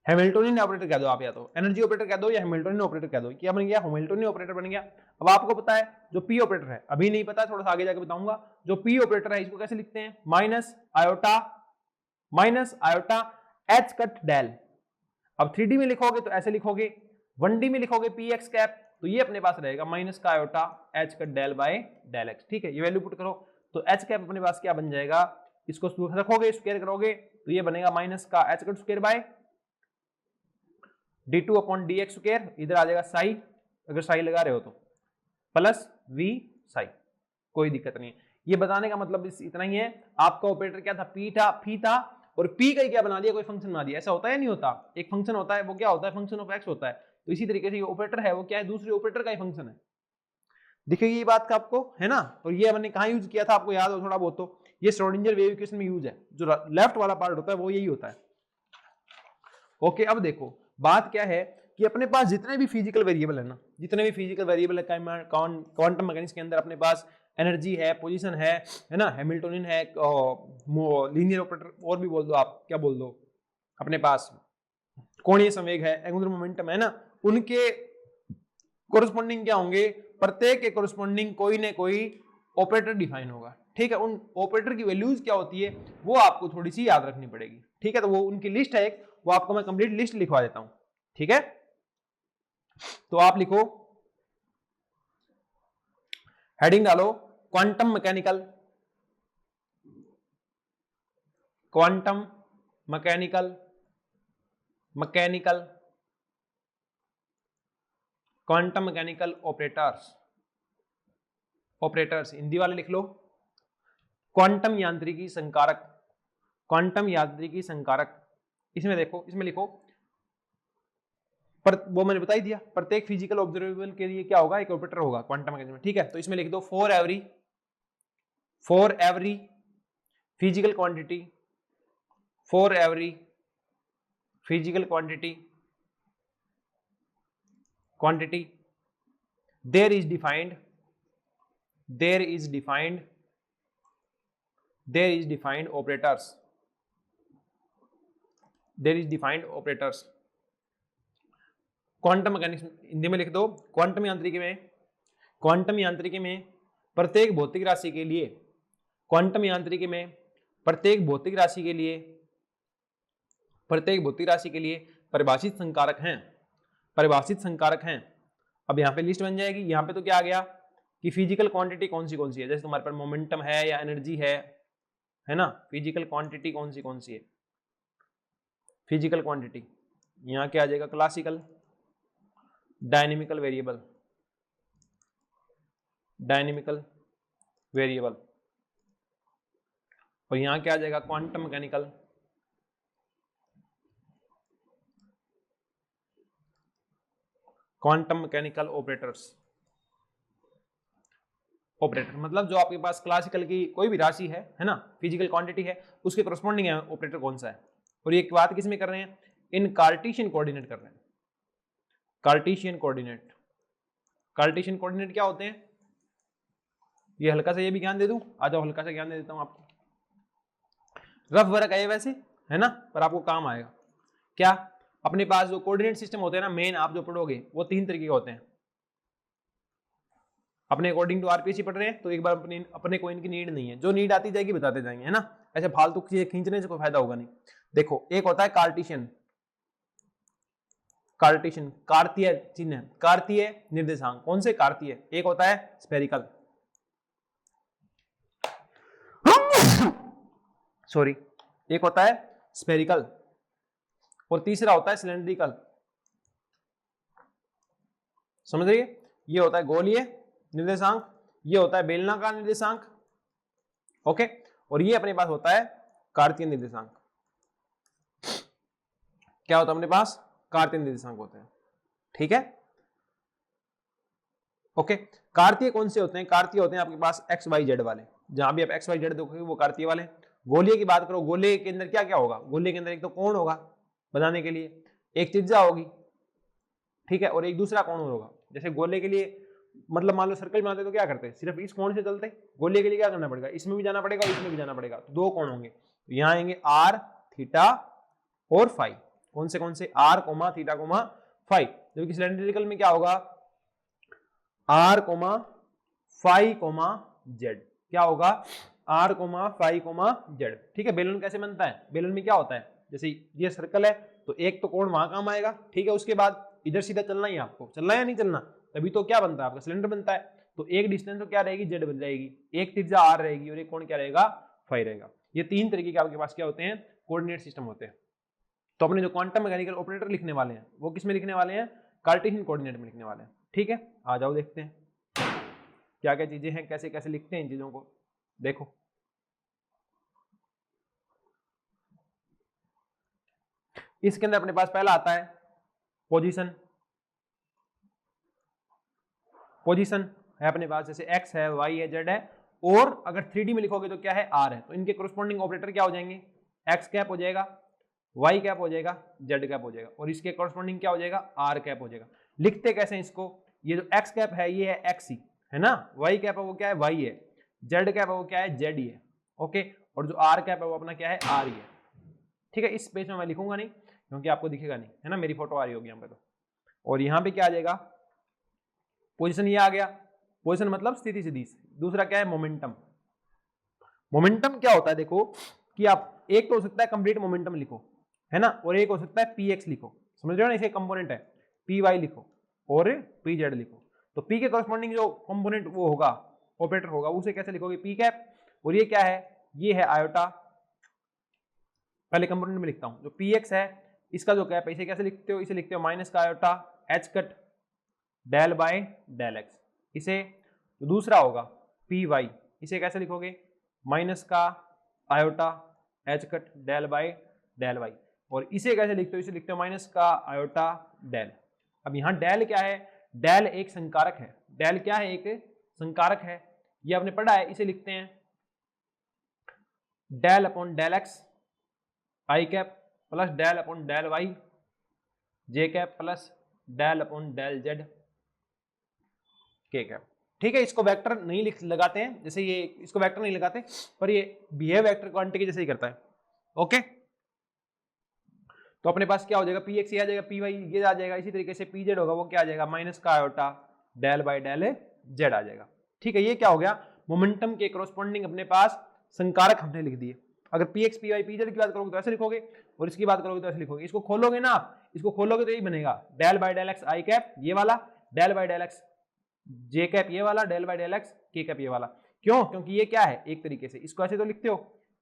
हैमिल्टोनियन ऑपरेटर कह दो आप, या तो एनर्जी ऑपरेटर कह दो या हैमिल्टोनियन ऑपरेटर कह दो। क्या बन गया, हैमिल्टोनियन ऑपरेटर बन गया। अब आपको पता है जो पी ऑपरेटर है, अभी नहीं पता, थोड़ा सा आगे जाकर बताऊंगा। जो पी ऑपरेटर है इसको कैसे लिखते हैं, minus iota h cut del. अब 3D में लिखोगे तो ऐसे लिखोगे, 1D में लिखोगे पी एक्स कैप, तो ये अपने पास रहेगा माइनस का iota h cut del by del x. ठीक है, ये वैल्यू पुट करो तो एच कैप अपने पास क्या बन जाएगा, इसको रखोगे स्क्वायर करोगे तो ये बनेगा माइनस का H cut square bye d2/dx square, इधर आ जाएगा साई, अगर साई लगा रहे हो तो, प्लस v साई, कोई दिक्कत नहीं है। ये बताने का मतलब इतना ही है, आपका ऑपरेटर क्या था, पी था, और p का ही क्या बना दिया, कोई फंक्शन बना दिया। ऐसा होता है नहीं होता? एक फंक्शन होता है, वो क्या होता है, फंक्शन ऑफ x होता है। तो इसी तरीके से ये ऑपरेटर है वो क्या है, दूसरे ऑपरेटर का ही फंक्शन है। दिखेगी ये बात का आपको, है ना? और ये हमने कहाँ यूज किया था, आपको याद हो थोड़ा बहुत तो, ये श्रोडिंगर वेव इक्वेशन में यूज है। जो लेफ्ट वाला पार्ट होता है वो यही होता है। ओके, अब देखो बात क्या है कि अपने पास जितने भी फिजिकल वेरिएबल है ना, जितने भी फिजिकल वेरिएबल है क्वांटम मैकेनिक्स के अंदर, अपने पास एनर्जी है, पोजीशन है ना, हैमिल्टोनियन है, लीनियर ऑपरेटर, और भी बोल दो आप, क्या बोल दो, अपने पास कोणीय संवेग है, एंगुलर मोमेंटम है ना, उनके कोरस्पॉन्डिंग क्या होंगे, प्रत्येक के कोरस्पॉन्डिंग कोई ना कोई ऑपरेटर डिफाइन होगा। ठीक है, उन ऑपरेटर की वैल्यूज क्या होती है वो आपको थोड़ी सी याद रखनी पड़ेगी। ठीक है, तो वो उनकी लिस्ट है एक, वो आपको मैं कंप्लीट लिस्ट लिखवा देता हूं। ठीक है, तो आप लिखो, हेडिंग डालो quantum mechanical, quantum mechanical, mechanical quantum mechanical operators, operators Hindi वाले लिख लो, क्वांटम यांत्रिकी संकारक, क्वांटम यांत्रिकी संकारक। इसमें देखो, इसमें लिखो, पर वो मैंने बता ही दिया, प्रत्येक फिजिकल ऑब्जर्वेबल के लिए क्या होगा, एक ऑपरेटर होगा क्वांटम मैकेनिक्स में। ठीक है, तो इसमें लिख दो for every physical quantity, for every physical quantity there is defined operators, there is defined operators. Quantum mechanics Hindi में लिख दो, क्वांटम यांत्रिकी में प्रत्येक भौतिक राशि के लिए, क्वांटम यांत्रिकी में प्रत्येक भौतिक राशि के लिए परिभाषित संकारक हैं। अब यहाँ पे लिस्ट बन जाएगी। यहाँ पे तो क्या आ गया कि फिजिकल क्वांटिटी कौन सी है, जैसे तुम्हारे पास मोमेंटम है या एनर्जी है ना, फिजिकल क्वांटिटी कौन सी है, फिजिकल क्वांटिटी यहाँ क्या आ जाएगा, क्लासिकल, डायनेमिकल वेरिएबल, और यहां क्या आ जाएगा, क्वांटम मैकेनिकल ऑपरेटर मतलब जो आपके पास क्लासिकल की कोई भी राशि है ना, फिजिकल क्वांटिटी है, उसके करस्पॉन्डिंग ऑपरेटर कौन सा है। और ये बात किस में कर रहे हैं, इन कार्टेशियन कोऑर्डिनेट कर रहे हैं। कार्टेशियन कोऑर्डिनेट क्या होते हैं, ये हल्का सा ये भी ज्ञान दे दूं, आ जाओ हल्का सा ज्ञान दे देता हूं आपको। रफ वर्क है वैसे, है ना, पर आपको काम आएगा। क्या, अपने पास जो कोऑर्डिनेट सिस्टम होते हैं ना, मेन आप जो पढ़ोगे वो 3 तरीके के होते हैं। अपने अकॉर्डिंग टू आरपीएससी पढ़ रहे हैं तो एक बार अपने को इनकी नीड नहीं है, जो नीड आती जाएगी बताते जाएंगे, है ना, ऐसे फालतू चीजें खींचने से कोई फायदा होगा नहीं। देखो, एक होता है कार्टेशियन, कार्तीय चिन्ह, कार्तीय निर्देशांक, कौन से कार्तीय, एक होता है स्फेरिकल, सॉरी, एक होता है स्फेरिकल, और तीसरा होता है सिलेंड्रिकल। समझ रही है, ये होता है गोलीय निर्देशांक, ये होता है बेलनाकार निर्देशांक, ओके, और ये अपने पास होता है कार्तीय निर्देशांक। क्या होता है अपने पास, कार्तीय निर्देशांक होते हैं। ठीक है, ओके, कार्तीय कौन से होते हैं, कार्तीय होते हैं आपके पास एक्स वाई जेड वाले, जहां भी आप एक्स वाई जेड देखोगे वो कार्तीय वाले। गोलीय की बात करो, गोलीय के अंदर क्या क्या होगा, गोलीय के अंदर एक तो कोण होगा बनाने के लिए, एक त्रिज्या होगी, ठीक है, और एक दूसरा कोण होगा। जैसे गोले के लिए, मतलब मान लो सर्कल बनाते तो क्या करते, सिर्फ इस कोण से चलते, गोले के लिए क्या करना पड़ेगा, इसमें भी जाना पड़ेगा और इसमें भी जाना पड़ेगा, तो 2 कोण होंगे, तो यहाँ आएंगे आर, थीटा और फाई। कौन से, r comma theta comma phi. जबकि सिलेंड्रिकल में क्या होगा, r comma phi comma z, क्या होगा, r comma phi comma z. ठीक है, बेलन कैसे बनता है, बेलन में क्या होता है, जैसे ये सर्कल है तो एक तो कोण वहां काम आएगा, ठीक है, उसके बाद इधर सीधा चलना ही, आपको चलना है या नहीं चलना, तभी तो क्या बनता है आपका सिलेंडर बनता है। तो एक डिस्टेंस तो क्या रहेगी, जेड बन जाएगी, एक त्रिज्या आर रहेगी और एक कोण क्या रहेगा, फाई रहेगा। ये 3 तरीके के आपके पास क्या होते हैं, कोऑर्डिनेट सिस्टम होते हैं। तो अपने जो क्वांटम मैकेनिकल ऑपरेटर लिखने वाले हैं वो किस में लिखने वाले हैं, कार्टेशियन कोऑर्डिनेट में लिखने वाले हैं। ठीक है, आ जाओ देखते हैं क्या क्या चीजें हैं, कैसे कैसे लिखते हैं इन चीजों को। देखो, इसके अंदर अपने पास पहला आता है पोजीशन, पोजीशन है अपने पास, जैसे x है, y है, z है, और अगर 3D में लिखोगे तो क्या है, r है, तो इनके कोरस्पॉन्डिंग ऑपरेटर क्या हो जाएंगे, x कैप हो जाएगा, y कैप हो जाएगा, z कैप हो जाएगा, और इसके कोरस्पॉन्डिंग क्या हो जाएगा, r कैप हो जाएगा। लिखते कैसे हैं इसको, ये जो x कैप है ये है x ही है ना, y कैप है वो क्या है, y है, z कैप है वो क्या है, z ही है, ओके, और जो r कैप है वो अपना क्या है, r ही है, ठीक है। इस पेज में मैं लिखूंगा नहीं क्योंकि आपको दिखेगा नहीं, है ना, मेरी फोटो आ रही होगी यहाँ पे तो। और यहाँ पे क्या आ जाएगा, पोजीशन ये आ गया, पोजीशन मतलब स्थिति सीधी। दूसरा क्या है, मोमेंटम। मोमेंटम क्या होता है, देखो कि आप एक तो हो सकता है कंप्लीट मोमेंटम लिखो, है ना, और एक हो सकता है px लिखो, समझ रहे हो ना, इसे कंपोनेंट है, py लिखो और pz लिखो। तो p के कॉरस्पॉन्डिंग जो कंपोनेंट वो होगा, ऑपरेटर होगा, उसे कैसे लिखोगे, p कैप, और ये क्या है, ये है आयोटा। पहले कंपोनेंट में लिखता हूं, जो px है इसका जो कैप है इसे कैसे लिखते हो, इसे लिखते हो माइनस का iota h cut del by del x। इसे जो दूसरा होगा py, इसे कैसे लिखोगे, माइनस का iota h cut del by del y। और इसे कैसे लिखते हो, इसे लिखते हो माइनस का आयोटा डेल। अब यहाँ डेल क्या है, डेल एक संकारक है, डेल क्या है, एक संकारक है, ये आपने पढ़ा है। इसे लिखते हैं del upon del x i cap plus del upon del y j cap plus del upon del z k cap, ठीक है। इसको वेक्टर नहीं लिख लगाते हैं, जैसे ये इसको वेक्टर नहीं लगाते, पर ये बिहेव वेक्टर क्वांटिटी के जैसे ही करता है, ओके। तो अपने पास क्या हो जाएगा, px ये आ जाएगा, py ये आ जाएगा, इसी तरीके से pz होगा वो क्या आ जाएगा, माइनस का iota del by del z आ जाएगा, ठीक है। ये क्या हो गया, मोमेंटम के कोरस्पॉन्डिंग अपने पास संकारक हमने लिख दिए। अगर px py pz की बात करोगे तो ऐसे लिखोगे, और इसकी बात करोगे तो ऐसे लिखोगे। इसको खोलोगे ना आप, इसको खोलोगे तो यही बनेगा, del by del x i cap ये वाला, del by del x j cap ये वाला, del by del x k cap ये वाला। क्यों, क्योंकि ये क्या है, एक तरीके से इसको ऐसे तो लिखते हो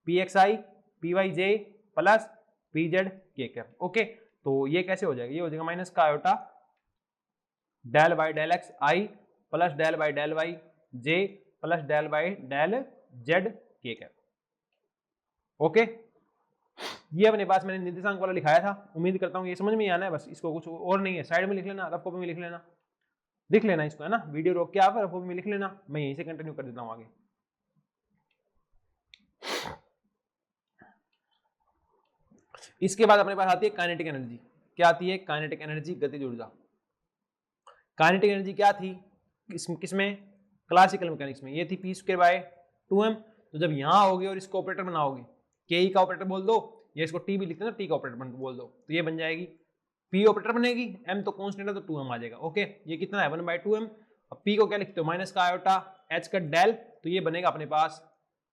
pxi pyj प्लस pz के कैप, ओके। तो ये कैसे हो जाएगा, ये हो जाएगा माइनस का iota del by del x i plus del by del y j plus del by del z k cap, okay. ये अपने पास मैंने निर्देशांक वाला लिखाया था, उम्मीद करता हूँ ये समझ में आना है, बस इसको कुछ और नहीं है। साइड में लिख लेना, रफ कॉपी में लिख लेना, लिख लेना इसको, है ना, वीडियो रोक के आप रफ कॉपी में लिख लेना, मैं यहीं से कंटिन्यू कर देता हूँ आगे। इसके बाद अपने पास आती है काइनेटिक एनर्जी। क्या आती है, काइनेटिक एनर्जी, गतिज ऊर्जा। काइनेटिक एनर्जी क्या थी किसमें, क्लासिकल मैकेनिक्स में, ये थी p स्क्वायर बाय 2m। तो जब यहाँ आओगे और इसको ऑपरेटर बनाओगे, के का ऑपरेटर बोल दो, या इसको टी भी लिखते हैं ना, टी का ऑपरेटर बोल दो, तो ये बन जाएगी p ऑपरेटर बनेगी, m तो कांस्टेंट है तो 2m आ जाएगा, ओके। ये कितना है 1/2m। अब p को क्या लिखते हो, माइनस का आयोटा h कट डेल, तो ये बनेगा अपने पास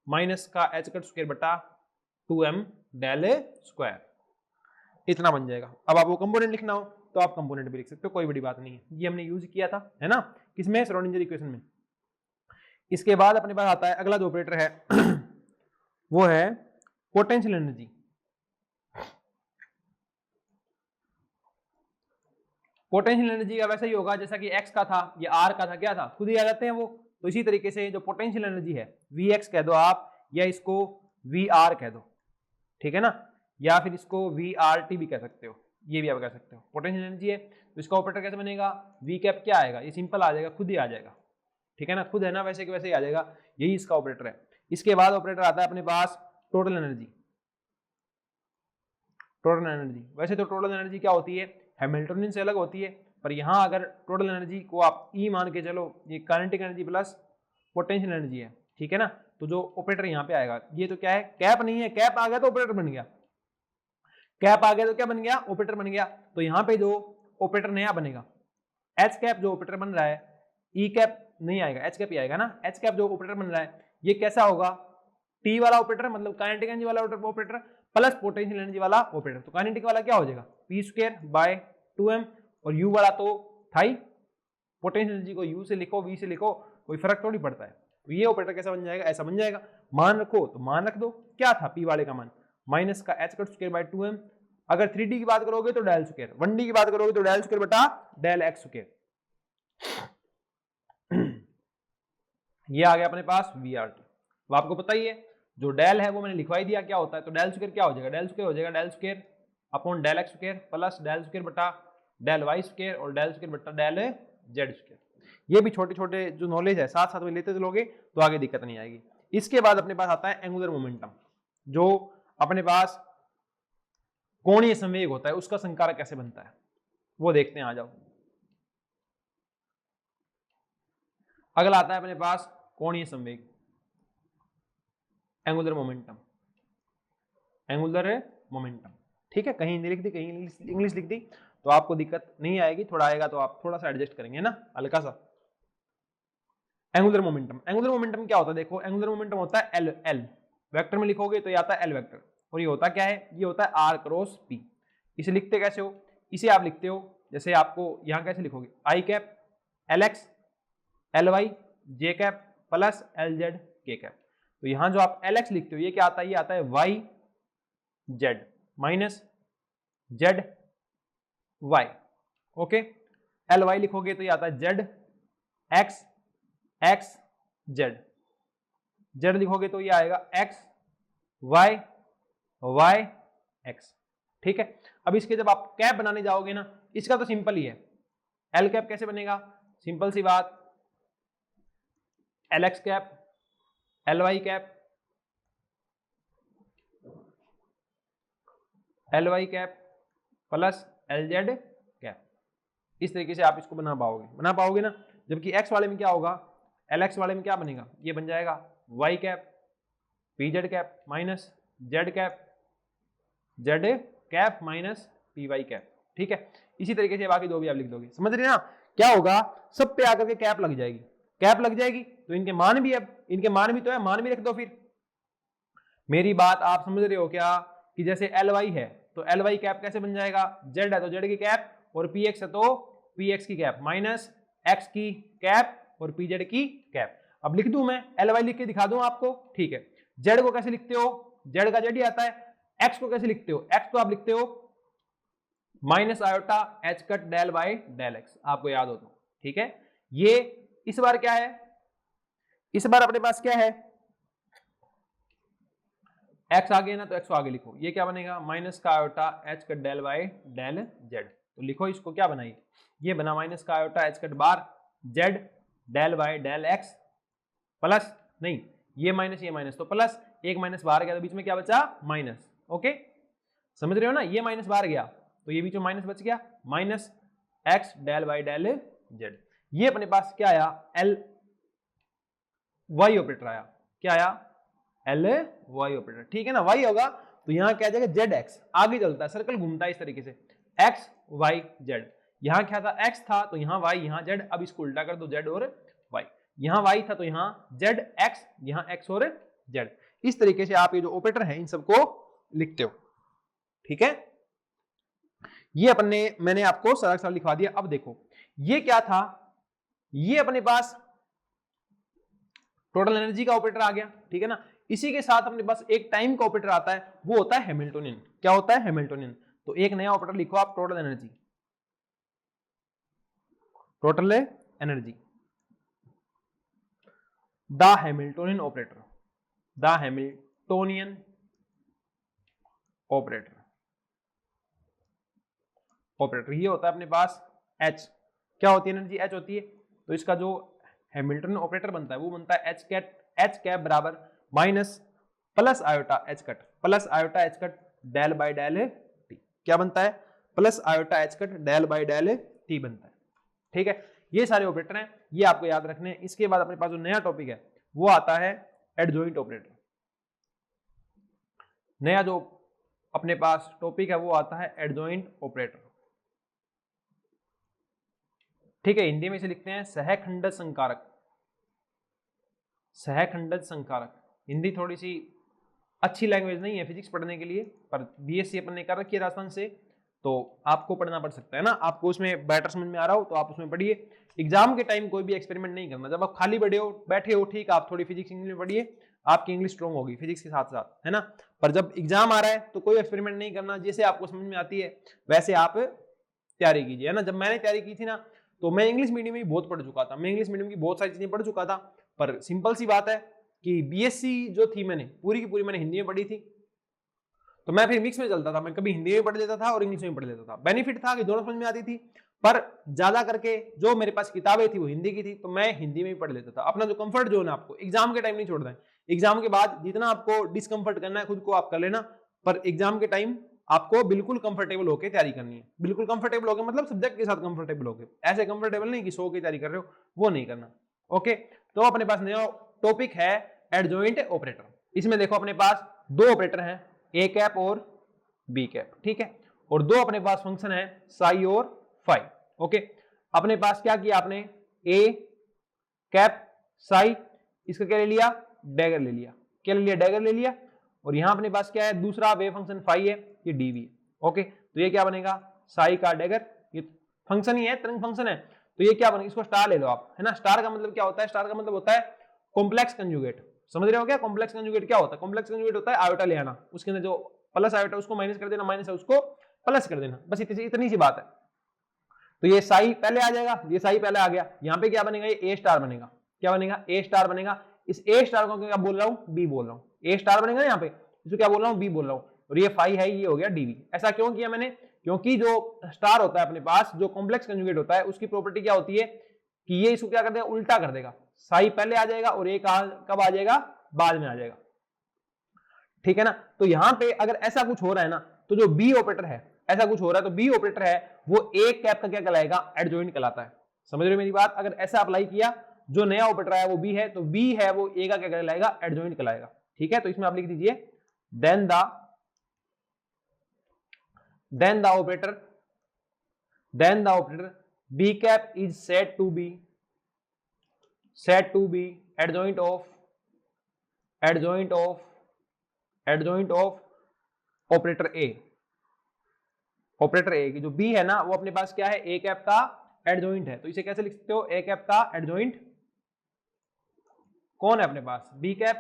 माइनस का h कट स्क्वायर बटा 2m डेल स्क्वायर, इतना बन जाएगा। अब आपको कंपोनेंट लिखना हो तो आप कंपोनेंट भी लिख सकते हो, कोई बड़ी बात नहीं है। ये हमने यूज किया था, है ना, किसमें, श्रोडिंगर इक्वेशन में। इसके बाद अपने पास आता है अगला जो ऑपरेटर है वो है पोटेंशियल एनर्जी। पोटेंशियल एनर्जी का वैसा ही होगा जैसा कि x का था, ये r का था, क्या था, खुद ही आ जाते हैं वो। तो इसी तरीके से जो पोटेंशियल एनर्जी है vx कह दो आप, या इसको vr कह दो, ठीक है ना, या फिर इसको vrt भी कह सकते हो, ये भी आप कह सकते हो। पोटेंशियल एनर्जी है तो इसका ऑपरेटर कैसे बनेगा, v कैप क्या आएगा, ये सिंपल आ जाएगा, खुद ही आ जाएगा, ठीक है ना, खुद है ना, वैसे के वैसे ही आ जाएगा, यही इसका ऑपरेटर है। इसके बाद ऑपरेटर आता है अपने पास टोटल एनर्जी। टोटल एनर्जी, वैसे तो टोटल एनर्जी क्या होती है, हैमिल्टनियन से अलग होती है, पर यहाँ अगर टोटल एनर्जी को आप ई मान के चलो, ये kinetic energy plus potential energy है, ठीक है ना। तो जो ऑपरेटर यहाँ पे आएगा, ये तो क्या है, कैप नहीं है, कैप आ गया तो ऑपरेटर बन गया, कैप आ गया तो क्या बन गया, ऑपरेटर बन गया। तो यहाँ पे जो ऑपरेटर नया बनेगा, एच कैप जो ऑपरेटर बन रहा है, ई कैप नहीं आएगा, एच कैप ही आएगा ना। एच कैप जो ऑपरेटर बन रहा है ये कैसा होगा, टी वाला ऑपरेटर, मतलब काइनेटिक एनर्जी वाला ऑपरेटर प्लस पोटेंशियल एनर्जी वाला ऑपरेटर। तो काइनेटिक वाला क्या हो जाएगा, पी स्क्वायर बाय 2m, और यू वाला तो था ही, पोटेंशियल एनर्जी को यू से लिखो, वी से लिखो, कोई फर्क थोड़ी पड़ता है। तो ये ऑपरेटर कैसा बन जाएगा, ऐसा बन जाएगा। मान रखो तो मान रख दो, क्या था पी वाले का मान, माइनस का H cut square by 2m। अगर 3D की बात करोगे तो डेल स्क्वायर, 1D की बात करोगे तो डेल स्क्वायर बटा डेल एक्स स्क्वायर। ये आ गया अपने पास VRT। तो आपको पता ही है, जो डेल है वो मैंने लिखवाई दिया क्या होता है। तो डेल स्क्वायर क्या हो जाएगा, डेल स्क्वायर हो जाएगा del square upon del x square plus del square बटा डेल वाई स्क्वायर और डेल स्क्वायर बटा डेल जेड स्क्वायर। ये भी छोटे छोटे जो नॉलेज है साथ साथ में लेते चलोगे तो आगे दिक्कत नहीं आएगी। इसके बाद अपने पास आता है एंगुलर मोमेंटम, जो अपने पास कोणीय संवेग होता है उसका संकारक कैसे बनता है वो देखते हैं, आ जाओ। अगला आता है अपने पास कोणीय संवेग, एंगुलर मोमेंटम, एंगुलर मोमेंटम। ठीक है, कहीं हिंदी लिख दी कहीं इंग्लिश लिख दी तो आपको दिक्कत नहीं आएगी, थोड़ा आएगा तो आप थोड़ा सा एडजस्ट करेंगे ना, हल्का सा। एंगुलर मोमेंटम, एंगुलर मोमेंटम क्या होता है देखो, एंगुलर मोमेंटम होता है एल, एल वेक्टर में लिखोगे तो ये आता है एल वेक्टर, और ये होता क्या है, ये होता है आर क्रॉस पी। इसे लिखते कैसे हो, इसे आप लिखते हो जैसे आपको यहाँ कैसे लिखोगे, i cap L x L y j cap plus L z k cap. तो यहाँ जो आप एल एक्स लिखते हो ये क्या आता है, ये आता है y z minus z y. Okay, L y लिखोगे तो ये आता है z x x z, z लिखोगे तो ये आएगा एक्स वाई वाई एक्स। ठीक है, अब इसके जब आप कैप बनाने जाओगे ना, इसका तो सिंपल ही है, एल कैप कैसे बनेगा, सिंपल सी बात, L x cap L y cap L y cap plus L z cap. इस तरीके से आप इसको बना पाओगे ना। जबकि एक्स वाले में क्या होगा, एल एक्स वाले में क्या बनेगा, ये बन जाएगा y cap p z cap minus z cap z cap minus p y cap. ठीक है, इसी तरीके से बाकी दो भी आप लिख दोगे, समझ रहे हैं ना। क्या होगा, सब पे आकर के कैप लग जाएगी, कैप लग जाएगी तो इनके मान भी, अब इनके मान भी तो है, मान भी रख दो। फिर मेरी बात आप समझ रहे हो क्या, कि जैसे एल वाई है तो एल वाई कैप कैसे बन जाएगा, जेड है तो जेड की कैप, और पी एक्स है तो पी एक्स की कैप माइनस एक्स की कैप और पी जेड की कैप। अब लिख दूं मैं, एल वाई लिख के दिखा दूं आपको, ठीक है। जेड को कैसे लिखते हो, जेड का जेड ही आता है। एक्स को कैसे लिखते हो, एक्स तो आप लिखते हो minus iota h cut del by del x, आपको याद हो तो। ठीक है, ये इस बार क्या है, इस बार अपने पास क्या है, एक्स आगे ना तो एक्स को आगे लिखो, ये क्या बनेगा माइनस का iota h cut del by del z. तो लिखो इसको, क्या बनाई, ये बना माइनस का आयोटा एच कट बार z del by del x plus, नहीं ये माइनस तो प्लस, एक माइनस बाहर गया तो बीच में क्या बचा माइनस। ओके, समझ रहे हो ना, ये माइनस बाहर गया तो ये बीच में माइनस बच गया, minus x del by del z. ये अपने पास क्या आया, एल वाई ऑपरेटर आया, क्या आया एल वाई ऑपरेटर। ठीक है ना, वाई होगा तो यहां क्या आ जाएगा जेड एक्स, आगे चलता है सर्कल घूमता है इस तरीके से, एक्स वाई जेड। यहां क्या था, एक्स था तो यहां वाई यहां जेड, अब इसको उल्टा कर दो जेड और वाई, यहां वाई था तो यहां जेड एक्स, यहां एक्स और जेड। इस तरीके से आप ये जो ऑपरेटर है इन सबको लिखते हो। ठीक है, ये अपने मैंने आपको सरल सरल लिखवा दिया। अब देखो ये क्या था, ये अपने पास टोटल एनर्जी का ऑपरेटर आ गया। ठीक है ना, इसी के साथ अपने पास एक टाइम का ऑपरेटर आता है, वो होता है हैमिल्टोनियन। क्या होता है, हैमिल्टोनियन। तो एक नया ऑपरेटर लिखो आप, total energy, total energy, the Hamiltonian operator, the Hamiltonian operator, operator ये होता है अपने पास H। क्या होती है एनर्जी, H होती है। तो इसका जो हैमिल्टन ऑपरेटर बनता है वो बनता है एच कैप बराबर minus plus iota h cut, plus iota h cut del by del t. क्या बनता है, plus iota h cut del by del t बनता है। ठीक है, ये सारे ऑपरेटर हैं, ये आपको याद रखने हैं। इसके बाद अपने पास जो नया टॉपिक है वो आता है एडजॉइंट ऑपरेटर। नया जो अपने पास टॉपिक है वो आता है एडजॉइंट ऑपरेटर। ठीक है, हिंदी में इसे लिखते हैं सहखंडज संकारक, सहखंडज संकारक। हिंदी थोड़ी सी अच्छी लैंग्वेज नहीं है फिजिक्स पढ़ने के लिए, पर बीएससी अपन ने कर रखी है राजस्थान से, तो आपको पढ़ना पड़ सकता है ना। आपको उसमें बेटर समझ में आ रहा हो तो आप उसमें पढ़िए। एग्जाम के टाइम कोई भी एक्सपेरिमेंट नहीं करना, जब आप खाली बैठे हो ठीक, आप थोड़ी फिजिक्स इंग्लिश में पढ़िए, आपकी इंग्लिश स्ट्रॉन्ग होगी फिजिक्स के साथ साथ, है ना। पर जब एग्जाम आ रहा है तो कोई एक्सपेरिमेंट नहीं करना, जैसे आपको समझ में आती है वैसे आप तैयारी कीजिए, है ना। जब मैंने तैयारी की थी ना तो मैं इंग्लिश मीडियम में बहुत पढ़ चुका था, मैं इंग्लिश मीडियम की बहुत सारी चीजें पढ़ चुका था। पर सिंपल सी बात है कि बीएससी जो थी मैंने पूरी की पूरी मैंने हिंदी में पढ़ी थी, तो मैं फिर मिक्स में चलता था, मैं कभी हिंदी में पढ़ लेता था और इंग्लिश में पढ़ लेता था। बेनिफिट था कि दोनों समझ में आती थी, पर ज्यादा करके जो मेरे पास किताबें थी वो हिंदी की थी, तो मैं हिंदी में ही पढ़ लेता था। अपना जो कंफर्ट जोन है आपको एग्जाम के टाइम नहीं छोड़ना है। एग्जाम के बाद जितना आपको डिस्कंफर्ट करना है खुद को आप कर लेना, पर एग्जाम के टाइम आपको बिल्कुल कंफर्टेबल होकर तैयारी करनी है। बिल्कुल कंफर्टेबल होकर मतलब सब्जेक्ट के साथ कंफर्टेबल होकर, ऐसे कंफर्टेबल नहीं कि 100 की तैयारी कर रहे हो, वो नहीं करना। ओके, तो अपने पास नया टॉपिक है एडजॉइंट ऑपरेटर। इसमें देखो अपने पास दो ऑपरेटर हैं, ए कैप और बी कैप, ठीक है, और दो अपने पास फंक्शन है साई और फाई। ओके, अपने पास क्या किया आपने, ए कैप साई, इसका क्या ले लिया, डैगर ले लिया। क्या ले लिया, डैगर ले लिया। और यहां अपने पास क्या है, दूसरा वेव फंक्शन फाई है, ये डीवी है। ओके, तो ये क्या बनेगा, साई का डैगर, ये फंक्शन ही है, तरंग फंक्शन है, तो ये क्या बनेगा, इसको स्टार ले लो आप, है ना। स्टार का मतलब क्या होता है, स्टार का मतलब होता है कॉम्प्लेक्स कंजुगेट। समझ रहे हो क्या कॉम्प्लेक्स कंजुगेट क्या होता है, कॉम्प्लेक्स कंजुगेट होता है आयोटा ले आना, उसके अंदर जो प्लस आयोटा उसको माइनस कर देना, माइनस है उसको प्लस कर देना, बस इतनी सी बात है। तो ये साई पहले आ जाएगा, ये साई पहले आ गया, यहाँ पे क्या बनेगा, ये ए स्टार बनेगा। क्या बनेगा, ए स्टार बनेगा। इस ए स्टार को क्या बोल रहा हूँ, बी बोल रहा हूँ। ए स्टार बनेगा यहाँ पे, इसको क्या बोल रहा हूँ, बी बोल रहा हूँ। और ये फाई है, ये हो गया डीवी। ऐसा क्यों किया मैंने, क्योंकि जो स्टार होता है अपने पास, जो कॉम्प्लेक्स कंजुगेट होता है, उसकी प्रॉपर्टी क्या होती है कि ये इसको क्या कर देगा, उल्टा कर देगा। साई पहले आ जाएगा और ए कब आ जाएगा, बाद में आ जाएगा, ठीक है ना। तो यहां पे अगर ऐसा कुछ हो रहा है ना, तो जो बी ऑपरेटर है, ऐसा कुछ हो रहा है, तो बी ऑपरेटर है वो ए कैप का क्या कहलाएगा, एडजॉइंट कहलाता है। समझ रहे हो मेरी बात, अगर ऐसा अप्लाई किया, जो नया ऑपरेटर है वो बी है, तो बी है वो ए का क्या कहलाएगा, एडजॉइंट कहलाएगा। ठीक है, तो इसमें आप लिख दीजिए then the operator B cap is said to be adjoint of operator A. Operator A की जो बी है ना, वो अपने पास क्या है, ए कैप का एडजॉइंट है। तो इसे कैसे लिख सकते हो, ए कैप का एडजॉइंट कौन है अपने पास, बी कैप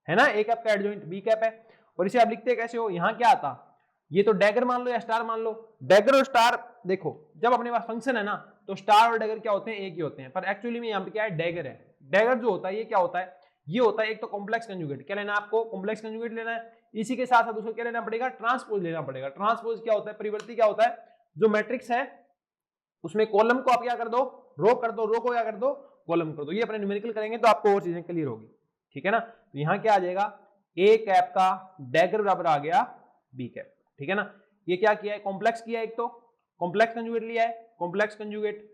है ना, ए कैप का एडजॉइंट बी कैप है। और इसे आप लिखते कैसे हो, यहां क्या आता, ये तो डैगर मान लो या स्टार मान लो। डैगर और स्टार देखो, जब अपने पास फंक्शन है ना, तो स्टार और डैगर क्या होते हैं, एक ही होते हैं, पर एक्चुअली में यहाँ पे क्या है, डैगर है। डैगर जो होता है ये क्या होता है, ये होता है एक तो कॉम्प्लेक्स कंजुगेट। क्या लेना है आपको, कॉम्प्लेक्स कंजुगेट लेना है। इसी के साथ साथ उसको क्या लेना पड़ेगा, ट्रांसपोज लेना पड़ेगा। ट्रांसपोज क्या होता है, परिवर्ती क्या होता है, जो मैट्रिक्स है उसमें कॉलम को आप क्या कर दो, रो कर दो, रो को क्या कर दो, कॉलम कर दो। ये अपने न्यूमेरिकल करेंगे तो आपको और चीजें क्लियर होगी, ठीक है ना। तो यहाँ क्या आ जाएगा, ए कैप का डैगर बराबर आ गया बी कैप, ठीक है ना। ये क्या किया है, कॉम्प्लेक्स किया है, एक तो कॉम्प्लेक्स कंजुगेट लिया है, कॉम्प्लेक्स कंजुगेट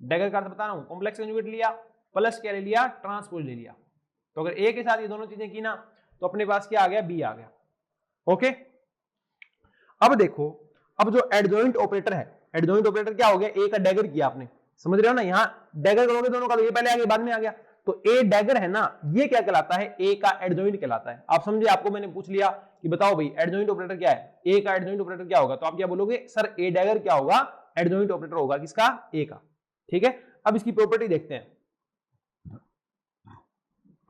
डैगर का अर्थ बता रहा हूं, कॉम्प्लेक्स कंजुगेट लिया, प्लस क्या ले लिया, ट्रांसपोज ले लिया। तो अगर ए के साथ ये दोनों चीजें की ना, तो अपने पास क्या आ गया, बी आ गया। ओके, अब देखो, अब जो एडजॉइंट ऑपरेटर है, एडजॉइंट ऑपरेटर क्या हो गया, ए का डैगर किया आपने, समझ रहे हो ना। यहां डैगर करोगे दोनों का, तो ये पहले आ गया बाद में आ गया, तो ए डैगर है ना, ये क्या कहलाता है, ए का एडजॉइंट कहलाता है। आप समझे, आपको मैंने पूछ लिया कि बताओ भाई एडजॉइंट ऑपरेटर क्या है, ए का एडजॉइंट ऑपरेटर क्या होगा, तो आप क्या बोलोगे, सर ए डैगर क्या होगा, एडजॉइंट ऑपरेटर होगा किसका, ए का। ठीक है, अब इसकी प्रॉपर्टी देखते हैं,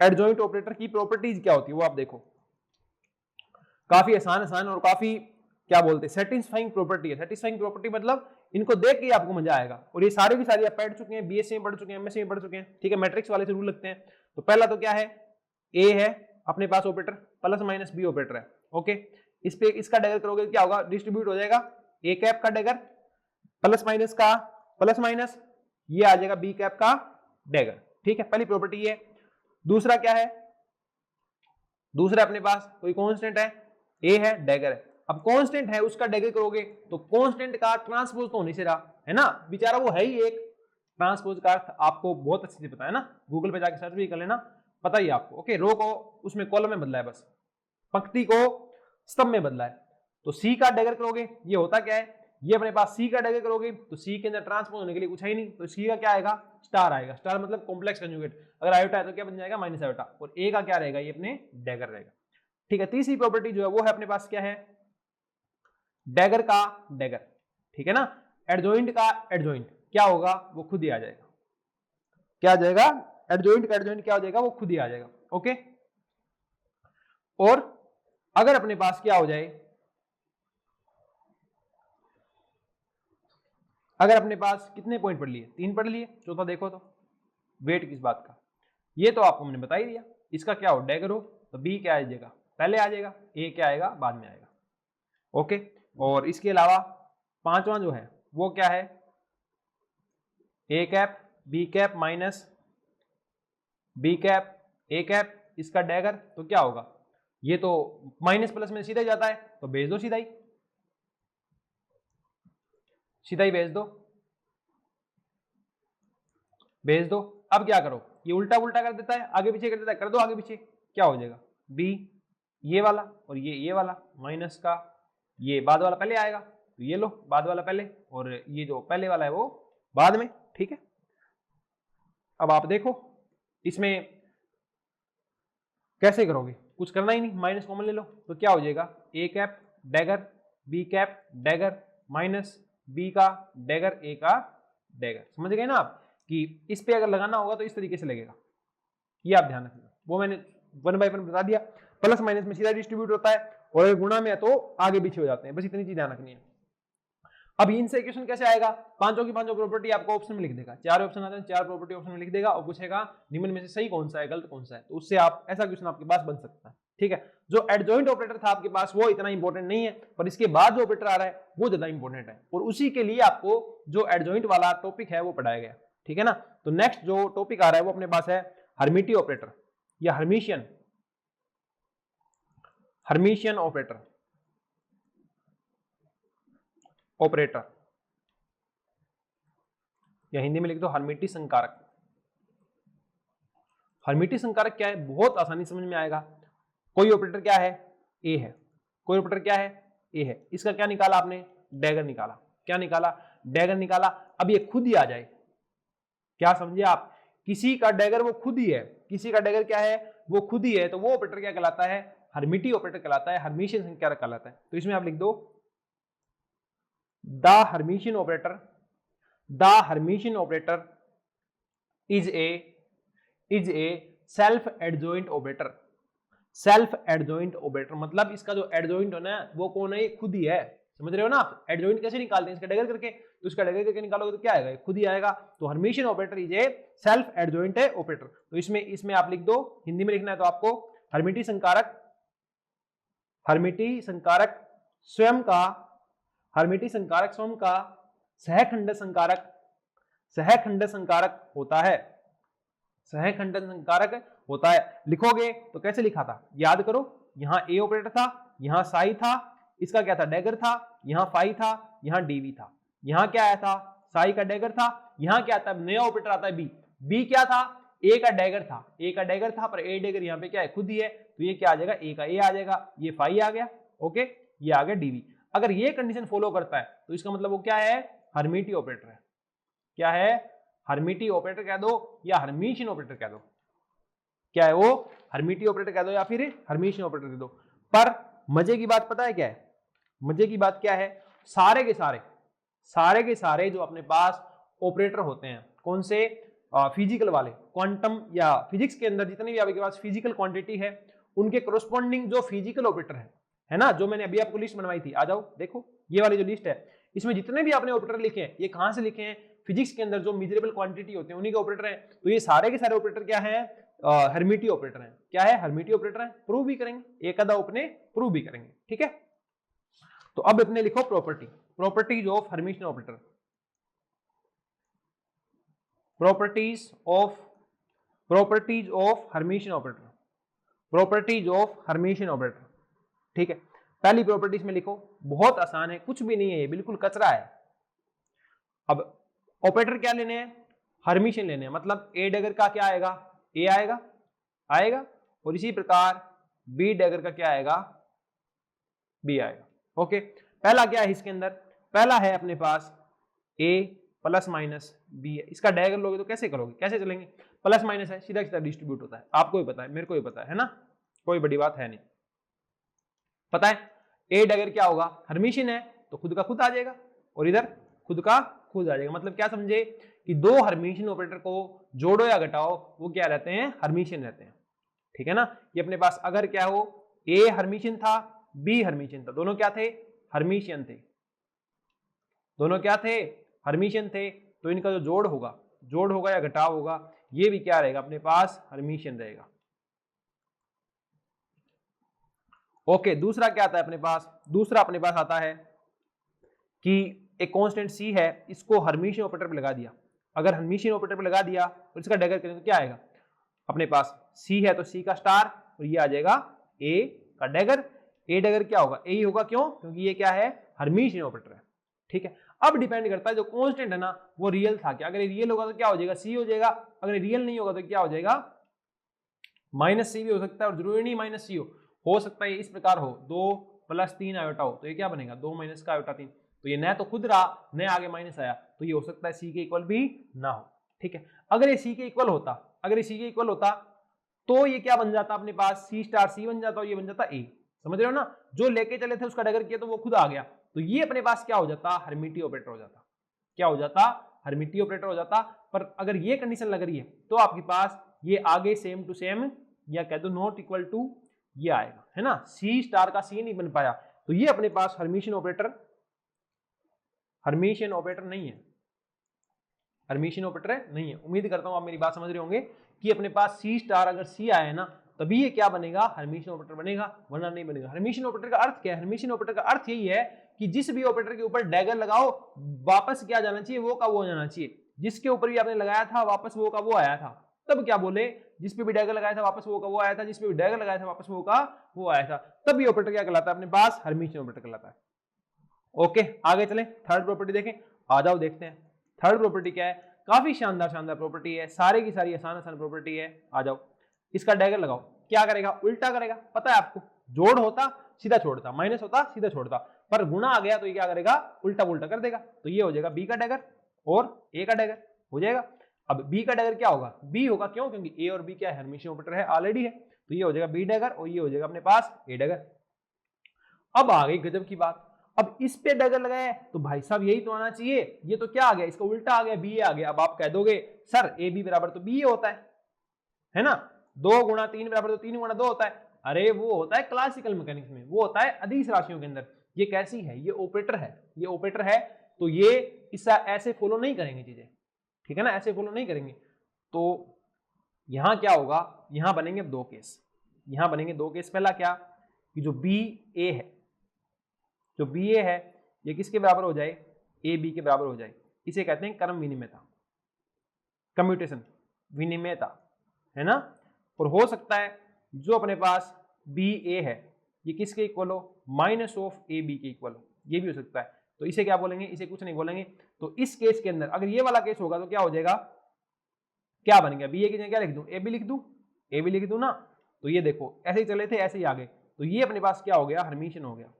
एडजॉइंट ऑपरेटर की प्रॉपर्टीज क्या होती है वो आप देखो। काफी आसान और काफी क्या बोलते हैं, सेटिस्फाइंग प्रॉपर्टी है। सेटिस्फाइंग प्रॉपर्टी मतलब इनको देख के आपको मजा आएगा, और ये सारे की सारी आप पढ़ चुके हैं, बीएससी में पढ़ चुके हैं, एमएससी में पढ़ चुके हैं, ठीक है। मैट्रिक्स वाले से रूल लगते हैं। तो पहला तो क्या है, ए है अपने पास operator, plus minus B operator है। ओके, इस पे इसका डैगर करोगे क्या होगा, डिस्ट्रीब्यूट हो जाएगा, ए कैप का डैगर प्लस माइनस का प्लस माइनस, ये आ जाएगा बी कैप का डैगर। ठीक है, पहली प्रॉपर्टी ये। दूसरा क्या है, दूसरा अपने पास कोई कांस्टेंट है, ए है, डैगर है। अब कांस्टेंट है उसका डैगर करोगे तो कांस्टेंट का ट्रांसपोज तो होने से रहा है ना, बेचारा वो है ही एक। ट्रांसपोज का अर्थ आपको बहुत अच्छे से पता है ना, गूगल पे जाके सर्च भी कर लेना, पता ही आपको। ओके, रो को उसमें कॉलम में बदला है, बस पंक्ति को स्तंभ में बदला है। तो सी का डैगर करोगे, ये होता क्या है, ये अपने पास सी का डैगर करोगे तो सी के अंदर ट्रांसपोज होने के लिए कुछ है ही नहीं, तो सी का क्या आएगा, स्टार आएगा। स्टार मतलब कॉम्प्लेक्स कंजुगेट, अगर आयोटा है तो क्या बन जाएगा, माइनस आयोटा। और ए का क्या रहेगा, ये अपने डैगर रहेगा। ठीक है, तीसरी प्रॉपर्टी जो है वो है अपने पास क्या है, डैगर का डैगर, ठीक है ना। एडजॉइंट का एडजॉइंट क्या होगा, वो खुद ही आ जाएगा। क्या आ जाएगा, एडजॉइंट का एडजॉइंट क्या हो जाएगा, वो खुद ही आ जाएगा। ओके, और अगर अपने पास क्या हो जाए, अगर अपने पास कितने पॉइंट पढ़ लिए, 3 पढ़ लिए, चौथा देखो तो वेट किस बात का, ये तो आपको मैंने बता ही दिया। इसका क्या हो, डैगर हो तो बी क्या आ जाएगा, पहले आ जाएगा, ए क्या आएगा बाद में आएगा। ओके, और इसके अलावा पांचवा जो है वो क्या है, A cap B cap minus B cap A cap, इसका डैगर, तो क्या होगा, ये तो माइनस प्लस में सीधा ही जाता है, तो भेज दो सीधा ही, सीधा ही भेज दो, भेज दो। अब क्या करो, ये उल्टा उल्टा कर देता है, आगे पीछे कर देता है, कर दो आगे पीछे, क्या हो जाएगा, बी ये वाला और ये वाला, माइनस का ये बाद वाला पहले आएगा, तो ये लो बाद वाला पहले, और ये जो पहले वाला है वो बाद में। ठीक है, अब आप देखो इसमें कैसे करोगे, कुछ करना ही नहीं, माइनस कॉमन ले लो, तो क्या हो जाएगा, A cap dagger B cap dagger minus B का डैगर ए का डैगर। समझ गए ना आप कि इस पे अगर लगाना होगा तो इस तरीके से लगेगा, ये आप ध्यान रखना, वो मैंने 1 बाय 1 बता दिया। प्लस माइनस में सीधा डिस्ट्रीब्यूट होता है, और अगर गुणा में है तो आगे पीछे हो जाते हैं, बस इतनी चीज ध्यान रखनी है। अब इनसे इक्वेशन कैसे आएगा, पांचों की पांचों प्रॉपर्टी आपको ऑप्शन में लिख देगा, 4 ऑप्शन आते हैं, 4 प्रॉपर्टी ऑप्शन में लिख देगा और पूछेगा निम्न में से सही कौन सा है गलत कौन सा है, तो उससे आप ऐसा क्वेश्चन आपके पास बन सकता है। ठीक है, जो एडजॉइंट ऑपरेटर था आपके पास वो इतना इंपॉर्टेंट नहीं है, पर इसके बाद जो ऑपरेटर आ रहा है वो ज्यादा इंपॉर्टेंट है, और उसी के लिए आपको जो एडजॉइंट वाला टॉपिक है वो पढ़ाया गया। ठीक है ना, तो नेक्स्ट जो टॉपिक आ रहा है वो अपने पास है हर्मिटी ऑपरेटर या हर्मिशियन, हर्मिशियन ऑपरेटर, ऑपरेटर या हिंदी में लिख दो हर्मिटी संकारक। हर्मिटी संकारक क्या है, बहुत आसानी समझ में आएगा। कोई ऑपरेटर क्या है, ए है, कोई ऑपरेटर क्या है, ए है, इसका क्या निकाला आपने, डैगर निकाला, क्या निकाला, डैगर निकाला। अब ये खुद ही आ जाए, क्या समझे आप, किसी का डैगर वो खुद ही है, किसी का डैगर क्या है वो खुद ही है, तो वो ऑपरेटर क्या कहलाता है, हर्मिटी ऑपरेटर कहलाता है, हर्मिशियन संकारक कहलाता है। तो इसमें आप लिख दो the Hermitian operator, the Hermitian operator is A self adjoint operator. Self adjoint operator मतलब इसका जो एडजॉइंट है ना वो कौन है, खुद ही है। समझ रहे हो ना आप, एडजॉइंट कैसे निकालते हैं, इसका डैगर करके, तो इसका डैगर करके निकालोगे तो क्या आएगा, खुद ही आएगा। तो Hermitian operator is A self adjoint है ऑपरेटर। तो इसमें आप लिख दो, हिंदी में लिखना है तो आपको हर्मिटी संकारक, हर्मिटी संकारक स्वयं का, हर्मिटी संकारक स्वयं का सहखंड संकारक, सहखंड संकारक होता है, सहखंड संकारक होता है। लिखोगे तो कैसे लिखा था, याद करो, यहां ए ऑपरेटर था, यहां साई था, इसका क्या था, डैगर था, यहां फाई था, यहां डीवी था, यहां क्या आया था, साई का डैगर था, यहां क्या आता है, नया ऑपरेटर आता है बी, बी क्या था, ए का डैगर था, ए का डैगर था, पर ए डैगर यहां पे क्या है, खुद ही है, तो ये क्या आ जाएगा, ए का ए आ जाएगा, ये फाई आ गया, ओके, ये आ गया डीवी। अगर ये कंडीशन फॉलो करता है तो इसका मतलब वो क्या है, हर्मिटी ऑपरेटर है। क्या है, हर्मिटी ऑपरेटर कह दो या हर्मिशियन ऑपरेटर कह दो, क्या है वो, हर्मिटी ऑपरेटर कह दो या फिर हर्मिशियन ऑपरेटर कह दो। पर मजे की बात पता है क्या है, मजे की बात क्या है, सारे के सारे जो अपने पास ऑपरेटर होते हैं, कौन से, फिजिकल वाले, क्वांटम या फिजिक्स के अंदर जितने भी आपके पास फिजिकल क्वांटिटी है उनके कोरोस्पोंडिंग जो फिजिकल ऑपरेटर है ना, जो मैंने अभी आपको लिस्ट बनवाई थी, आ जाओ देखो ये वाली जो लिस्ट है, इसमें जितने भी आपने ऑपरेटर लिखे हैं ये कहां से लिखे हैं, फिजिक्स के अंदर जो मेजरेबल क्वांटिटी होते हैं उन्हीं के ऑपरेटर हैं। तो ये सारे के सारे ऑपरेटर क्या है, हर्मिटी ऑपरेटर है। क्या है, हर्मिटी ऑपरेटर है, प्रूव भी करेंगे, एक आधा अपने प्रूव भी करेंगे। ठीक है, तो अब अपने लिखो property, properties of Hermitian operator, properties of Hermitian operator, properties of Hermitian operator. ठीक है, पहली प्रॉपर्टीज में लिखो, बहुत आसान है, कुछ भी नहीं है, ये बिल्कुल कचरा है। अब ऑपरेटर क्या लेने हैं, हर्मिशियन लेने हैं, मतलब ए डैगर का क्या आएगा, ए आएगा, और इसी प्रकार बी डैगर का क्या आएगा, बी आएगा। ओके, पहला क्या है इसके अंदर, पहला है अपने पास ए प्लस माइनस बी है, इसका डैगर लोगे तो कैसे करोगे, कैसे चलेंगे, प्लस माइनस है, सीधा सीधा डिस्ट्रीब्यूट होता है, आपको भी पता है, मेरे को भी पता है ना, कोई बड़ी बात है नहीं, पता है। ए डैगर क्या होगा, हर्मिशियन है तो खुद का खुद आ जाएगा, और इधर खुद का खुद आ जाएगा। मतलब क्या समझे कि दो हर्मिशियन ऑपरेटर को जोड़ो या घटाओ वो क्या रहते हैं, हर्मिशियन रहते हैं। ठीक है ना, ये अपने पास अगर क्या हो, ए हर्मिशियन था, बी हर्मिशियन था, दोनों क्या थे, हर्मिशियन थे, दोनों क्या थे, हर्मिशियन थे, तो इनका जो जोड़ होगा या घटाव होगा ये भी क्या रहेगा, अपने पास हर्मिशियन रहेगा। ओके, दूसरा क्या आता है अपने पास? दूसरा अपने पास आता है कि एक कांस्टेंट सी है, इसको हर्मिशियन ऑपरेटर पे लगा दिया। अगर हर्मिशियन ऑपरेटर पे लगा दिया और इसका डैगर करें तो क्या आएगा अपने पास? सी है तो सी का स्टार और ये आ जाएगा ए का डैगर। ए डैगर क्या होगा? ए ही होगा, क्यों? क्योंकि ये क्या है? हर्मिशियन ऑपरेटर है। ठीक है, अब डिपेंड करता है जो कांस्टेंट है ना वो रियल था क्या। अगर ये रियल होगा तो क्या हो जाएगा? सी हो जाएगा। अगर रियल नहीं होगा तो क्या हो जाएगा? माइनस सी भी हो सकता है, और जरूरी नहीं माइनस सी हो सकता है इस प्रकार हो, 2 + 3 आयोटा हो, तो ये क्या बनेगा? 2 - का आयोटा 3। तो ये न तो खुद रहा न आगे माइनस आया, तो ये हो सकता है सी के इक्वल भी ना हो। ठीक है, अगर ये सी के इक्वल होता, अगर ये सी के इक्वल होता तो ये क्या बन जाता अपने पास? सी स्टार सी बन जाता और ये बन जाता ए। समझ रहे हो ना? जो लेके चले थे उसका डगर किया तो वो खुद आ गया, तो ये अपने पास क्या हो जाता? हर्मिटियन ऑपरेटर हो जाता। क्या हो जाता? हर्मिटियन ऑपरेटर हो जाता। पर अगर ये कंडीशन लग रही है तो आपके पास ये आगे सेम टू सेम या कह दो नॉट इक्वल टू ये आएगा, है ना? सी स्टार का सी नहीं बन पाया, तो ये अपने पास हर्मिशियन ऑपरेटर नहीं है। हर्मिशियन ऑपरेटर नहीं है। उम्मीद करता हूं आप मेरी बात समझ रहे होंगे कि अपने पास सी स्टार अगर सी आया है ना तभी ये क्या बनेगा? हर्मिशियन ऑपरेटर बनेगा, वरना नहीं बनेगा। हर्मिशियन ऑपरेटर का अर्थ क्या है? हर्मिशियन ऑपरेटर का अर्थ यही है कि जिस भी ऑपरेटर के ऊपर डैगर लगाओ वापस क्या जाना चाहिए? वो का वो जाना चाहिए। जिसके ऊपर भी आपने लगाया था वापस वो का वो आया था, तब क्या बोले? जिस पे भी डैगर लगाया था वापस वो का वो आया था, जिस पे भी डैगर लगाया था वापस वो का वो आया था, तब ये ऑपरेटर क्या कहलाता है अपने पास? हर्मिशियन ऑपरेटर कहलाता है। ओके, आगे चलें, थर्ड प्रॉपर्टी देखें। आ जाओ देखते हैं थर्ड प्रॉपर्टी क्या है। काफी शानदार शानदार प्रॉपर्टी है, सारे की सारी आसान आसान प्रॉपर्टी है। आ जाओ, इसका डैगर लगाओ, क्या करेगा? उल्टा करेगा। पता है आपको, जोड़ होता सीधा छोड़ता, माइनस होता सीधा छोड़ता, पर गुणा आ गया तो ये क्या करेगा? उल्टा उल्टा कर देगा। तो ये हो जाएगा बी का डैगर और ए का डैगर हो जाएगा। अब बी का डैगर क्या होगा? बी होगा, क्यों? क्योंकि ए और बी क्या है? हर्मिशियन ऑपरेटर है, ऑलरेडी है, तो ये हो जाएगा बी डैगर और ये हो जाएगा अपने पास ए डैगर। अब आ गई गजब की बात, अब इस पे डैगर लगाया तो भाई साहब यही तो आना चाहिए, ये तो क्या आ गया? इसका उल्टा आ गया, बी आ गया। अब आप कह दोगे सर ए बी बराबर तो बी होता है ना? 2 × 3 बराबर तो 3 × 2 होता है। अरे वो होता है क्लासिकल मैकेनिक्स में, वो होता है अदिश राशियों के अंदर। ये कैसी है? ये ऑपरेटर है, ये ऑपरेटर है, तो ये इस ऐसे फॉलो नहीं करेंगे चीजें, ठीक है ना? ऐसे फॉलो नहीं करेंगे। तो यहां क्या होगा? यहां बनेंगे 2 केस, यहां बनेंगे 2 केस। पहला क्या कि जो बी ए है, जो बी ए है ये किसके बराबर हो जाए? ए बी के बराबर हो जाए। इसे कहते हैं क्रम विनिमयता, कम्यूटेशन विनिमयता, है ना? और हो सकता है जो अपने पास बी ए है ये किसके इक्वल हो? माइनस ऑफ ए बी के इक्वल हो, ये भी हो सकता है। तो इसे क्या बोलेंगे? इसे कुछ नहीं बोलेंगे। तो इस केस के अंदर अगर ये वाला केस होगा तो क्या हो जाएगा? क्या बनेगा? बी ए की जगह क्या लिख दूं? ए बी लिख दूं, ए बी लिख दूं ना। तो ये देखो ऐसे ही चले थे ऐसे ही आगे, तो ये अपने पास क्या हो गया? हर्मिशियन हो गया।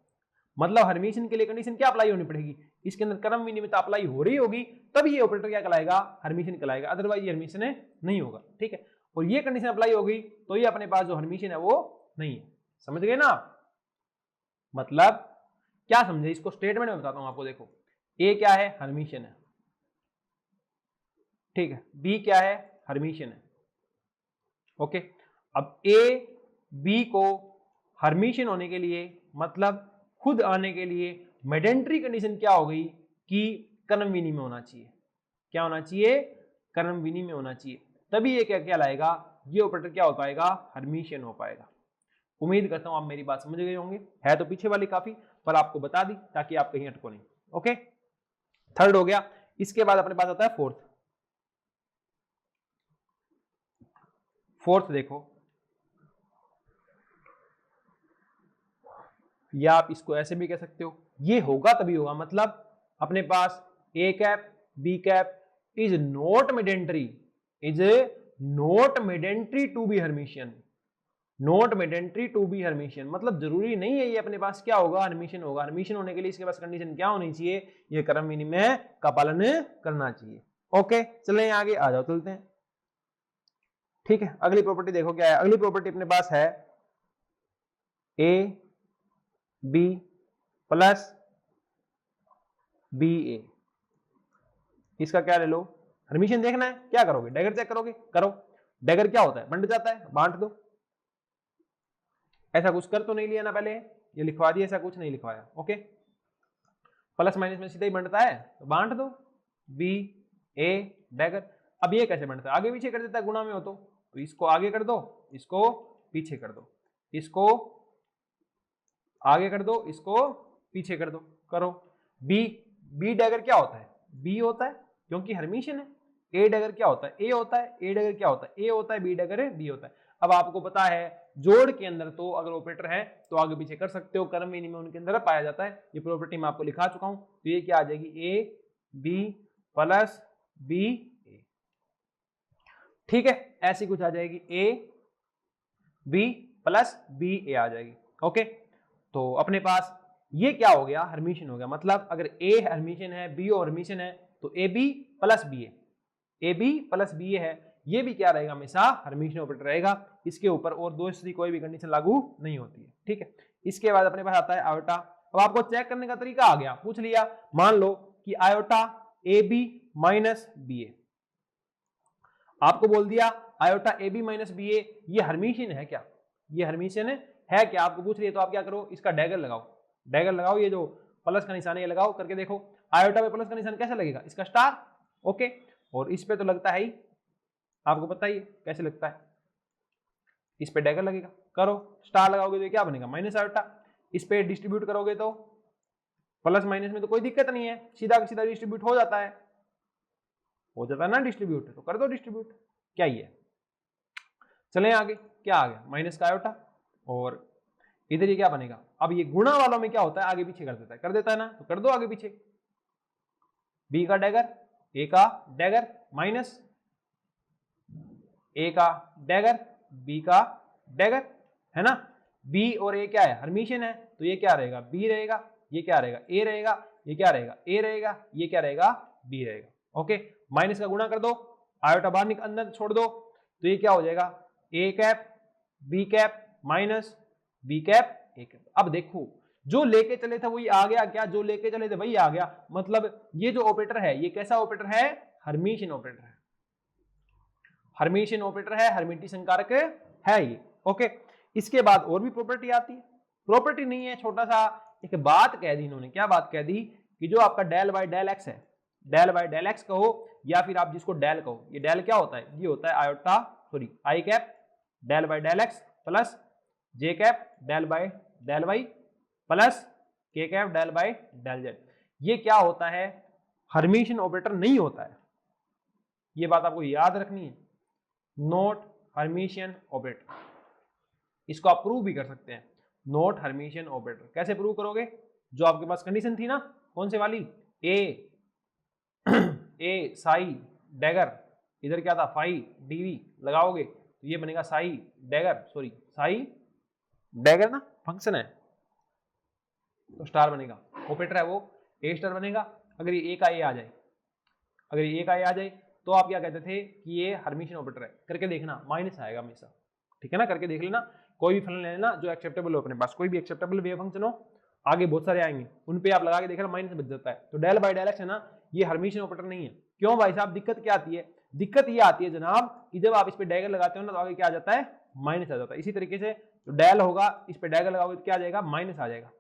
मतलब हर्मिशियन के लिए कंडीशन क्या अप्लाई होनी पड़ेगी? इसके अंदर क्रम विनिमयता अप्लाई हो रही होगी तब ये ऑपरेटर क्या कहलाएगा? हर्मिशियन कहलाएगा, अदरवाइज ये हर्मिशियन नहीं होगा। ठीक है, और ये कंडीशन अप्लाई होगी तो ये अपने पास जो हर्मिशियन है वो नहीं है। समझ गए ना? मतलब क्या समझे? इसको स्टेटमेंट में बताता हूं आपको। देखो ए क्या है? हर्मिशियन है, ठीक है। बी क्या है? हर्मिशियन है। ओके, अब ए बी को हर्मिशियन होने के लिए मतलब खुद आने के लिए मेडेंट्री कंडीशन क्या हो गई कि क्रम विनिमय होना चाहिए। क्या होना चाहिए? क्रम विनिमय होना चाहिए, तभी ये क्या लाएगा? ये ऑपरेटर क्या हो पाएगा? हर्मिशियन हो पाएगा। उम्मीद करता हूं आप मेरी बात समझ गए होंगे। है तो पीछे वाली काफी, पर आपको बता दी ताकि आप कहीं अटको नहीं। ओके, थर्ड हो गया। इसके बाद अपने पास आता है फोर्थ। फोर्थ देखो, या आप इसको ऐसे भी कह सकते हो, ये होगा तभी होगा। मतलब अपने पास A cap B cap is not mandatory, is not mandatory to be Hermitian, not mandatory to be Hermitian. मतलब जरूरी नहीं है ये अपने पास क्या होगा? हर्मिशियन होगा। हर्मिशियन होने के लिए इसके पास कंडीशन क्या होनी चाहिए? ये क्रम विनिमय का पालन करना चाहिए। ओके, चलें आगे, आ जाओ चलते हैं। ठीक है, अगली प्रॉपर्टी देखो क्या है। अगली प्रॉपर्टी अपने पास है ए बी प्लस बी ए। इसका क्या ले लो? हर्मिशियन देखना है, क्या करोगे? डैगर चेक करोगे? करो। डैगर क्या होता है? बंट जाता है, बांट दो। ऐसा कुछ कर तो नहीं लिया ना पहले? ये लिखवा दिया, ऐसा कुछ नहीं लिखवाया। ओके, प्लस माइनस में सीधा ही बंटता है तो बांट दो, बी ए डैगर। अब ये कैसे बनता है? आगे पीछे कर देता है गुणा में हो तो इसको आगे कर दो, इसको पीछे कर दो, इसको आगे कर दो, इसको पीछे कर दो, करो। बी डैगर क्या होता है? बी होता है, क्योंकि हर्मिशियन है। ए डैगर क्या होता है? ए होता है। ए डैगर क्या होता है? ए होता है। बी डैगर है, बी होता है। अब आपको पता है जोड़ के अंदर तो अगर ऑपरेटर है तो आगे पीछे कर सकते हो, कर्म विनिमय उनके अंदर पाया जाता है। ये प्रॉपर्टी मैं आपको लिखा चुका हूं। तो ये क्या आ जाएगी? ए बी प्लस बी ए। ठीक है, ऐसी कुछ आ जाएगी, ए बी प्लस बी ए आ जाएगी। ओके, तो अपने पास ये क्या हो गया? हर्मिशियन हो गया। मतलब अगर ए हर्मिशियन है, बी हर्मिशियन है, तो A B plus B A, A B plus B A है, ये भी क्या रहेगा? हमेशा हर्मिशियन ऑपरेटर रहेगा। इसके ऊपर और दूसरी कोई भी कंडीशन लागू नहीं होती है। ठीक है, इसके बाद अपने पास आता है आयोटा। अब आपको चेक करने का तरीका आ गया, पूछ लिया। मान लो कि iota A B minus B A, आपको बोल दिया iota A B minus B A, ये हर्मिशियन है क्या? ये हर्मिशियन है क्या? आपको पूछ लिया, तो आप क्या करो? इसका डैगर लगाओ, डैगर लगाओ। ये जो प्लस का निशान है ये लगाओ, करके देखो आयोटा पे प्लस का निशान कैसे लगेगा? इसका स्टार। ओके, और इस पे तो लगता है ही, आपको पता ही है कैसे लगता है। इस पे डैगर लगेगा, करो, स्टार लगाओगे तो क्या बनेगा? Minus iota. इस पे डिस्ट्रीब्यूट करोगे तो प्लस माइनस में तो कोई दिक्कत नहीं है, सीधा सीधा डिस्ट्रीब्यूट हो जाता है, हो जाता है ना डिस्ट्रीब्यूट, तो कर दो डिस्ट्रीब्यूट। क्या ही है, चलें आगे। क्या आ गया? माइनस का आयोटा, और इधर ये क्या बनेगा? अब ये गुणा वालों में क्या होता है? आगे पीछे कर देता है, कर देता है ना, तो कर दो आगे पीछे। बी का डैगर, ए का डैगर, माइनस ए का डैगर, बी का डैगर, है ना। बी और ए क्या है? हर्मिशियन है, तो ये क्या रहेगा? बी रहेगा। ये क्या रहेगा? ए रहेगा। ये क्या रहेगा? ए रहेगा। ये क्या रहेगा? बी रहेगा। ओके, माइनस का गुणा कर दो, आयोटा बाहर अंदर छोड़ दो, तो ये क्या हो जाएगा? A cap B cap minus B cap A cap. अब देखो, जो लेके चले थे वही आ गया क्या? जो लेके चले थे वही आ गया। मतलब ये जो ऑपरेटर है ये कैसा ऑपरेटर है? हर्मिशियन ऑपरेटर है। हर्मिशियन ऑपरेटर है, हर्मिटिक संकारक है ये। ओके, इसके बाद और भी प्रॉपर्टी आती है। प्रॉपर्टी नहीं है, छोटा सा एक बात कह दी इन्होंने। क्या बात कह दी? कि जो आपका डेल बाय डेल एक्स है, डेल बाय डेल एक्स कहो या फिर आप जिसको डेल कहो, ये डेल क्या होता है? ये होता है iota sorry i cap del by del x plus j cap del by del y plus k cap del by del z. ये क्या होता है? हर्मिशियन ऑपरेटर नहीं होता है। ये बात आपको याद रखनी है, नॉट हर्मिशियन ऑपरेटर। इसको आप प्रूव भी कर सकते हैं, नॉट हर्मिशियन ऑपरेटर। कैसे प्रूव करोगे? जो आपके पास कंडीशन थी ना, कौन से वाली? ए साई डैगर, इधर क्या था? फाई डीवी लगाओगे तो ये बनेगा Sai dagger sorry Sai dagger ना, फंक्शन है तो स्टार बनेगा। ऑपरेटर है वो ए स्टार बनेगा। अगर ये ए का ए आ जाए, अगर ये ए का ए आ जाए तो आप क्या कहते थे? कि ये हर्मिशियन ऑपरेटर है। करके देखना, माइनस आएगा हमेशा। ठीक है ना, करके देख लेना। कोई भी फलन ले लेना जो एक्सेप्टेबल हो अपने पास, कोई भी एक्सेप्टेबल वेव फंक्शन हो, आगे बहुत सारे आएंगे, उन पे आप लगा के देखना माइनस बच जाता है। तो डेल बाय डेल एक्स है ना, ये हर्मिशियन ऑपरेटर नहीं है। क्यों भाई साहब? दिक्कत क्या आती है? दिक्कत ये आती है जनाब कि जब आप इस पे डैगर लगाते हो ना तो आगे क्या आ जाता है? माइनस आ जाता है। इसी तरीके से जो डेल होगा, इस पे डैगर लगाओगे तो क्या आ जाएगा? माइनस आ जाएगा।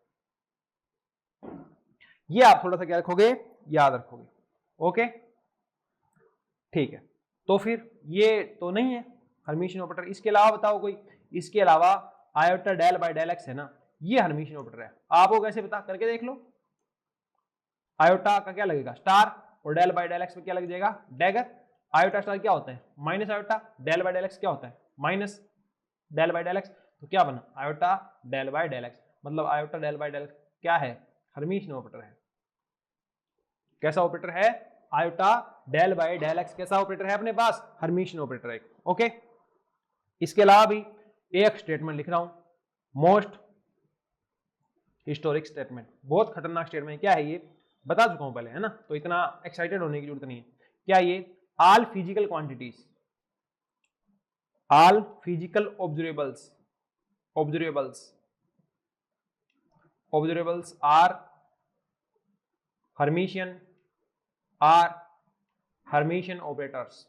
ये आप थोड़ा सा क्या रखोगे? याद रखोगे। ओके, ठीक है। तो फिर ये तो नहीं है हर्मिशियन ऑपरेटर। इसके अलावा बताओ कोई, इसके अलावा iota del by del x है ना, ये हर्मिशियन ऑपरेटर है। आपको कैसे पता? करके देख लो। आयोटा का क्या लगेगा? स्टार, और डेल बाय डेल एक्स में क्या लग जाएगा? डैगर। आयोटा स्टार क्या होता है? Minus iota. Del by del x क्या होता है? Minus del by del x. तो क्या बना? Iota del by del x. मतलब iota del by del x क्या है? हर्मिशियन ऑपरेटर है। कैसा ऑपरेटर है? Iota del by del x कैसा ऑपरेटर है अपने पास? हर्मिशियन ऑपरेटर है। ओके, इसके अलावा भी एक स्टेटमेंट लिख रहा हूं, मोस्ट हिस्टोरिक स्टेटमेंट। बहुत खतरनाक स्टेटमेंट। क्या है ये? बता चुका हूं पहले, है ना, तो इतना एक्साइटेड होने की जरूरत नहीं है। क्या ये? All physical quantities, all physical observables are hermitian operators.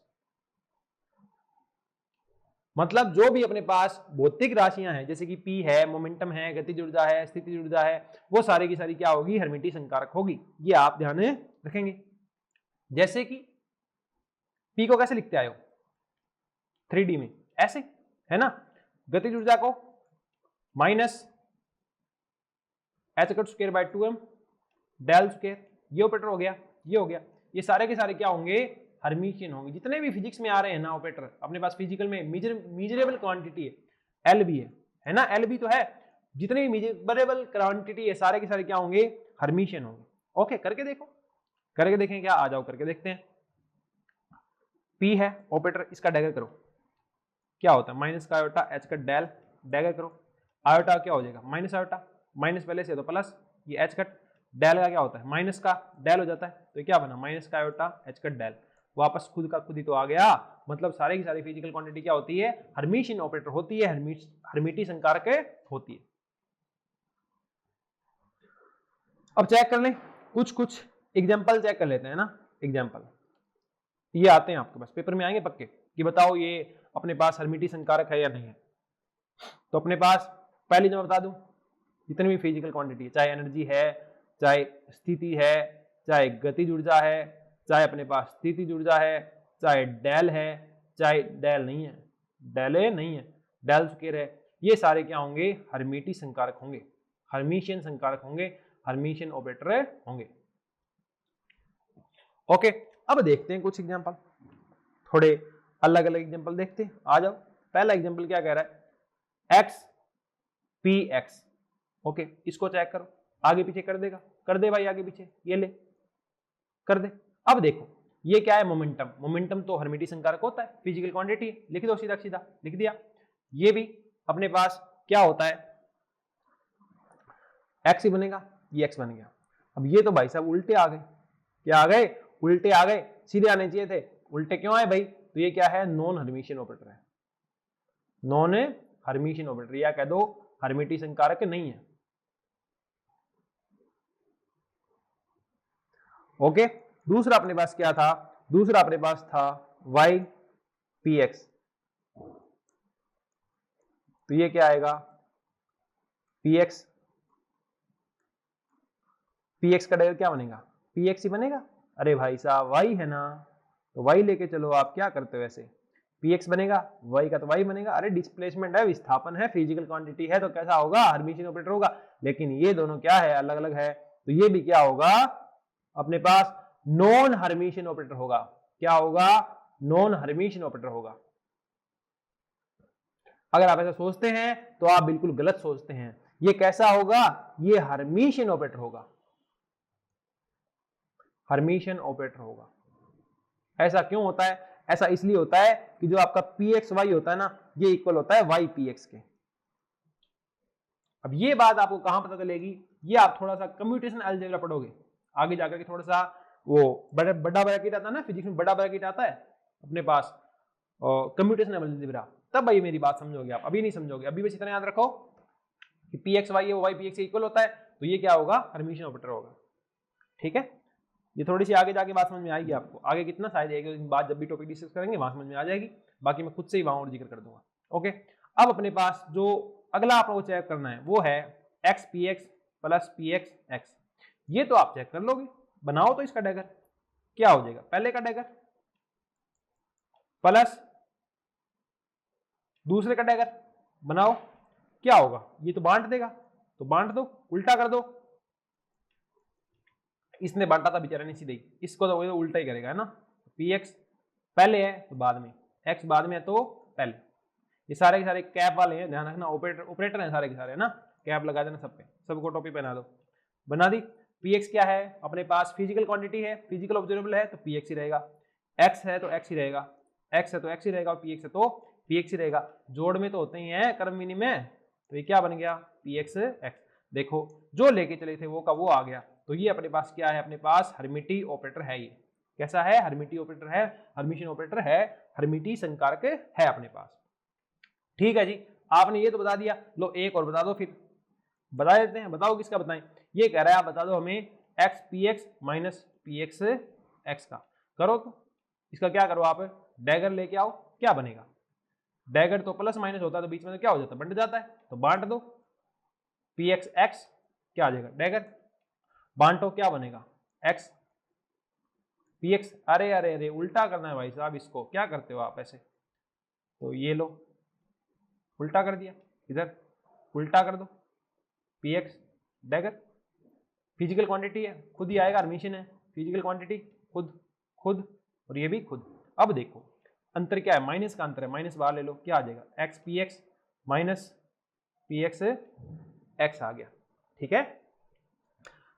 मतलब जो भी अपने पास भौतिक राशियां हैं, जैसे कि पी है, मोमेंटम है, गतिज ऊर्जा है, स्थितिज ऊर्जा है, वो सारी की सारी क्या होगी? हर्मिटिक संकारक होगी। ये आप ध्यान में रखेंगे। जैसे कि पी को कैसे लिखते आए हो 3D में? ऐसे, है ना। गतिज ऊर्जा को minus h cut square by 2m del square, ये ऑपरेटर हो गया, ये हो गया। ये सारे के सारे क्या होंगे, हर्मिशियन होंगे। जितने भी फिजिक्स में आ रहे हैं ना ऑपरेटर, अपने पास फिजिकल में मेजरेबल क्वांटिटी है, एल भी है ना, एल भी तो है, जितने भी मेजरेबल क्वांटिटी है सारे के सारे क्या होंगे, हर्मिशियन होंगे। ओके, करके देखो, करके देखें क्या, आ जाओ करके देखते हैं। पी है ऑपरेटर, इसका डैगर करो, क्या होता है माइनस का आयोटा एच का डेल, डैगर करो, आयोटा क्या हो जाएगा माइनस आयोटा, माइनस पहले से तो प्लस, ये एच कट, डेल का क्या होता है माइनस का डेल हो जाता है, तो क्या बना माइनस का आयोटा एच कट डेल, वापस खुद का खुद ही तो आ गया। मतलब सारे की सारी फिजिकल क्वांटिटी क्या होती है, हर्मिशियन ऑपरेटर होती है, हर्मिटी संकारक होती है। अब चेक कर लें कुछ एग्जांपल चेक कर लेते हैं ना। एग्जांपल ये आते हैं आपके पास, पेपर में आएंगे पक्के कि बताओ ये अपने पास हर्मिटी संकारक है या नहीं है। तो अपने पास पहली जो मैं बता दूं, जितनी भी फिजिकल क्वांटिटी है, चाहे एनर्जी है, चाहे स्थिति है, चाहे गतिज ऊर्जा है, चाहे अपने पास स्थितिज ऊर्जा है, चाहे डेल है, चाहे डेल नहीं है, डेल नहीं है, डेल स्क्वायर है, ये सारे क्या होंगे, हर्मिटी संकारक होंगे, हर्मिशियन संकारक होंगे, हर्मिशियन ऑपरेटर होंगे। ओके, अब देखते हैं कुछ एग्जांपल, थोड़े अलग अलग एग्जांपल देखते हैं, आ जाओ। पहला एग्जांपल क्या कह रहा है, एक्स पी एक्स। ओके, इसको चेक करो, आगे पीछे कर देगा, कर दे भाई आगे पीछे, ये ले कर दे। अब देखो ये क्या है, मोमेंटम, मोमेंटम तो हर्मिटी संकारक होता है, फिजिकल क्वांटिटी, लिख दो सीधा सीधा, लिख दिया। ये भी अपने पास क्या होता है, एक्स ही बनेगा, ये एक्स बन गया। अब ये तो भाई साहब उल्टे आ गए, क्या आ गए, उल्टे आ गए, सीधे आने चाहिए थे, उल्टे क्यों आए भाई, तो ये क्या है, नॉन हर्मिशियन ऑपरेटर है, नॉन हर्मिशियन ऑपरेटर, या कह दो हर्मिटी संकारक नहीं है। ओके, दूसरा अपने पास क्या था, दूसरा अपने पास था y px, तो ये क्या आएगा, px, px का डेल क्या बनेगा, px ही बनेगा। अरे भाई साहब y है ना, तो y लेके चलो, आप क्या करते हो वैसे, px बनेगा, y का तो y बनेगा। अरे डिस्प्लेसमेंट है, विस्थापन है, फिजिकल क्वांटिटी है, तो कैसा होगा, हर्मिशियन ऑपरेटर होगा। लेकिन ये दोनों क्या है, अलग अलग है, तो ये भी क्या होगा, अपने पास नॉन हर्मिशियन ऑपरेटर होगा। क्या होगा, नॉन हर्मिशियन ऑपरेटर होगा। अगर आप ऐसा सोचते हैं तो आप बिल्कुल गलत सोचते हैं। ये कैसा होगा, ये हर्मिशियन ऑपरेटर होगा, हर्मिशियन ऑपरेटर होगा। ऐसा क्यों होता है, ऐसा इसलिए होता है कि जो आपका pxy होता है ना, ये इक्वल होता है ypx के। अब ये बात आपको कहां पता चलेगी, ये आप थोड़ा सा कम्प्यूटेशन अलजेब्रा पढ़ोगे आगे जाकर के, थोड़ा सा वो बड़ा ब्रैकेट आता है ना फिजिक्स में, बड़ा ब्रैकेट आता है अपने पास कम्प्यूटेशन अलजेब्रा, तब भाई मेरी बात समझोगे आप, अभी नहीं समझोगे। अभी बस इतना याद रखो कि px y है वो ypx के इक्वल होता है, तो ये क्या होगा, हर्मिशियन ऑपरेटर होगा। ठीक है, ये थोड़ी सी आगे जाके बात समझ में आएगी आपको, आगे कितना शायद एक बात जब भी टॉपिक डिस्कस करेंगे वहां समझ में आ जाएगी, बाकी मैं खुद से ही वहां और जिक्र कर दूंगा। ओके, अब अपने पास जो अगला आप लोगों को चेक करना है वो है x p x plus P x x. ये तो आप चेक कर लोगे, बनाओ तो इसका डैगर क्या हो जाएगा, पहले का डैगर प्लस दूसरे का डैगर बनाओ, क्या होगा, ये तो बांट देगा, तो बांट दो, उल्टा कर दो। इसने बांटा था बेचारे ने सीधे ही, इसको तो उल्टा ही करेगा, है ना। पी एक्स पहले है तो बाद में, एक्स बाद में है तो पहले। ये सारे के सारे कैप वाले हैं, ध्यान रखना, ऑपरेटर ऑपरेटर हैं सारे के सारे, है ना। कैप लगा देना सब पे, सबको टोपी पहना दो, बना दी। पी एक्स क्या है, अपने पास फिजिकल क्वांटिटी है, फिजिकल ऑब्जर्वेबल है, तो पी एक्स ही रहेगा। एक्स है तो एक्स ही रहेगा, एक्स है तो एक्स ही रहेगा, और पी एक्स है तो पी एक्स ही रहेगा। जोड़ में तो होते ही है, कर्म मिनी में, तो ये क्या बन गया, पी एक्स एक्स। देखो जो लेके चले थे वो का वो आ गया, तो ये अपने पास क्या है, अपने पास हर्मिटी ऑपरेटर है। ये कैसा है, हर्मिटी ऑपरेटर है, हर्मिशियन ऑपरेटर है, हर्मिटी संकारक है अपने पास। ठीक है जी, आपने ये तो बता दिया, लो एक और बता दो, फिर बता देते हैं, बताओ किसका बताएं। ये कह रहा है आप बता दो हमें x p x minus p x x का, करो तो इसका क्या करो, आप डैगर लेके आओ, क्या बनेगा, डैगर तो प्लस माइनस होता है, तो बीच में तो क्या हो जाता है, बंट जाता है, तो बांट दो, पी एक्स एक्स क्या आ जाएगा, डैगर, बांटो क्या बनेगा, एक्स पी एक्स। अरे अरे अरे उल्टा करना है भाई साहब, इसको क्या करते हो आप ऐसे, तो ये लो उल्टा कर दिया, इधर उल्टा कर दो, P x dagger, physical quantity है, खुद ही आएगा, हर्मिशियन है, फिजिकल क्वांटिटी खुद खुद, और ये भी खुद। अब देखो अंतर क्या है, माइनस का अंतर है, माइनस बाहर ले लो, क्या आ जाएगा, x p x minus p x x आ गया, ठीक है।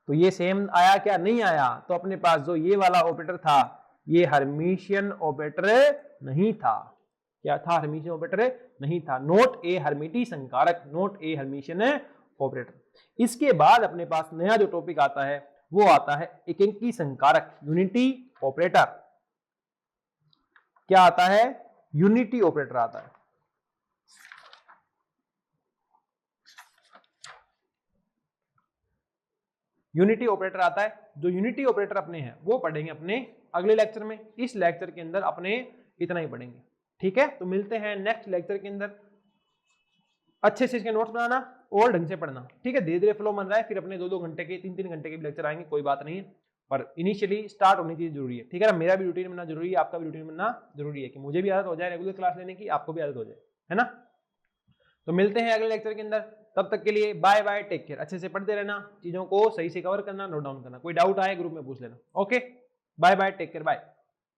तो ये सेम आया क्या, नहीं आया, तो अपने पास जो ये वाला ऑपरेटर था ये हर्मिशियन ऑपरेटर नहीं था। क्या था, हर्मिशियन ऑपरेटर नहीं था, नोट ए हर्मिटी संकारक, नोट ए हर्मिशियन ऑपरेटर। इसके बाद अपने पास नया जो टॉपिक आता है वो आता है एकांकी संकारक, यूनिटी ऑपरेटर। क्या आता है, यूनिटी ऑपरेटर आता है। यूनिटी ऑपरेटर आता है, जो यूनिटी ऑपरेटर अपने हैं वो पढ़ेंगे अपने अगले लेक्चर में। इस लेक्चर के अंदर अपने इतना ही पढ़ेंगे, ठीक है। तो मिलते हैं नेक्स्ट लेक्चर के अंदर। अच्छे से इसके नोट्स बनाना और ढंग से पढ़ना, ठीक है। धीरे धीरे फ्लो बन रहा है, फिर अपने 2-2 घंटे के 3-3 घंटे के भी लेक्चर आएंगे, कोई बात नहीं है, पर इनिशियली स्टार्ट होनी चाहिए, जरूरी है, ठीक है ना। मेरा भी रूटीन बनना जरूरी है, आपका भी रूटीन बनना जरूरी है, कि मुझे भी आदत हो जाए रेगुलर क्लास लेने की, आपको भी आदत हो जाए, है ना। तो मिलते हैं अगले लेक्चर के अंदर, तब तक के लिए बाय बाय, टेक केयर। अच्छे से पढ़ते रहना, चीजों को सही से कवर करना, नोट डाउन करना, कोई डाउट आए ग्रुप में पूछ लेना। Okay, bye bye, take care, bye.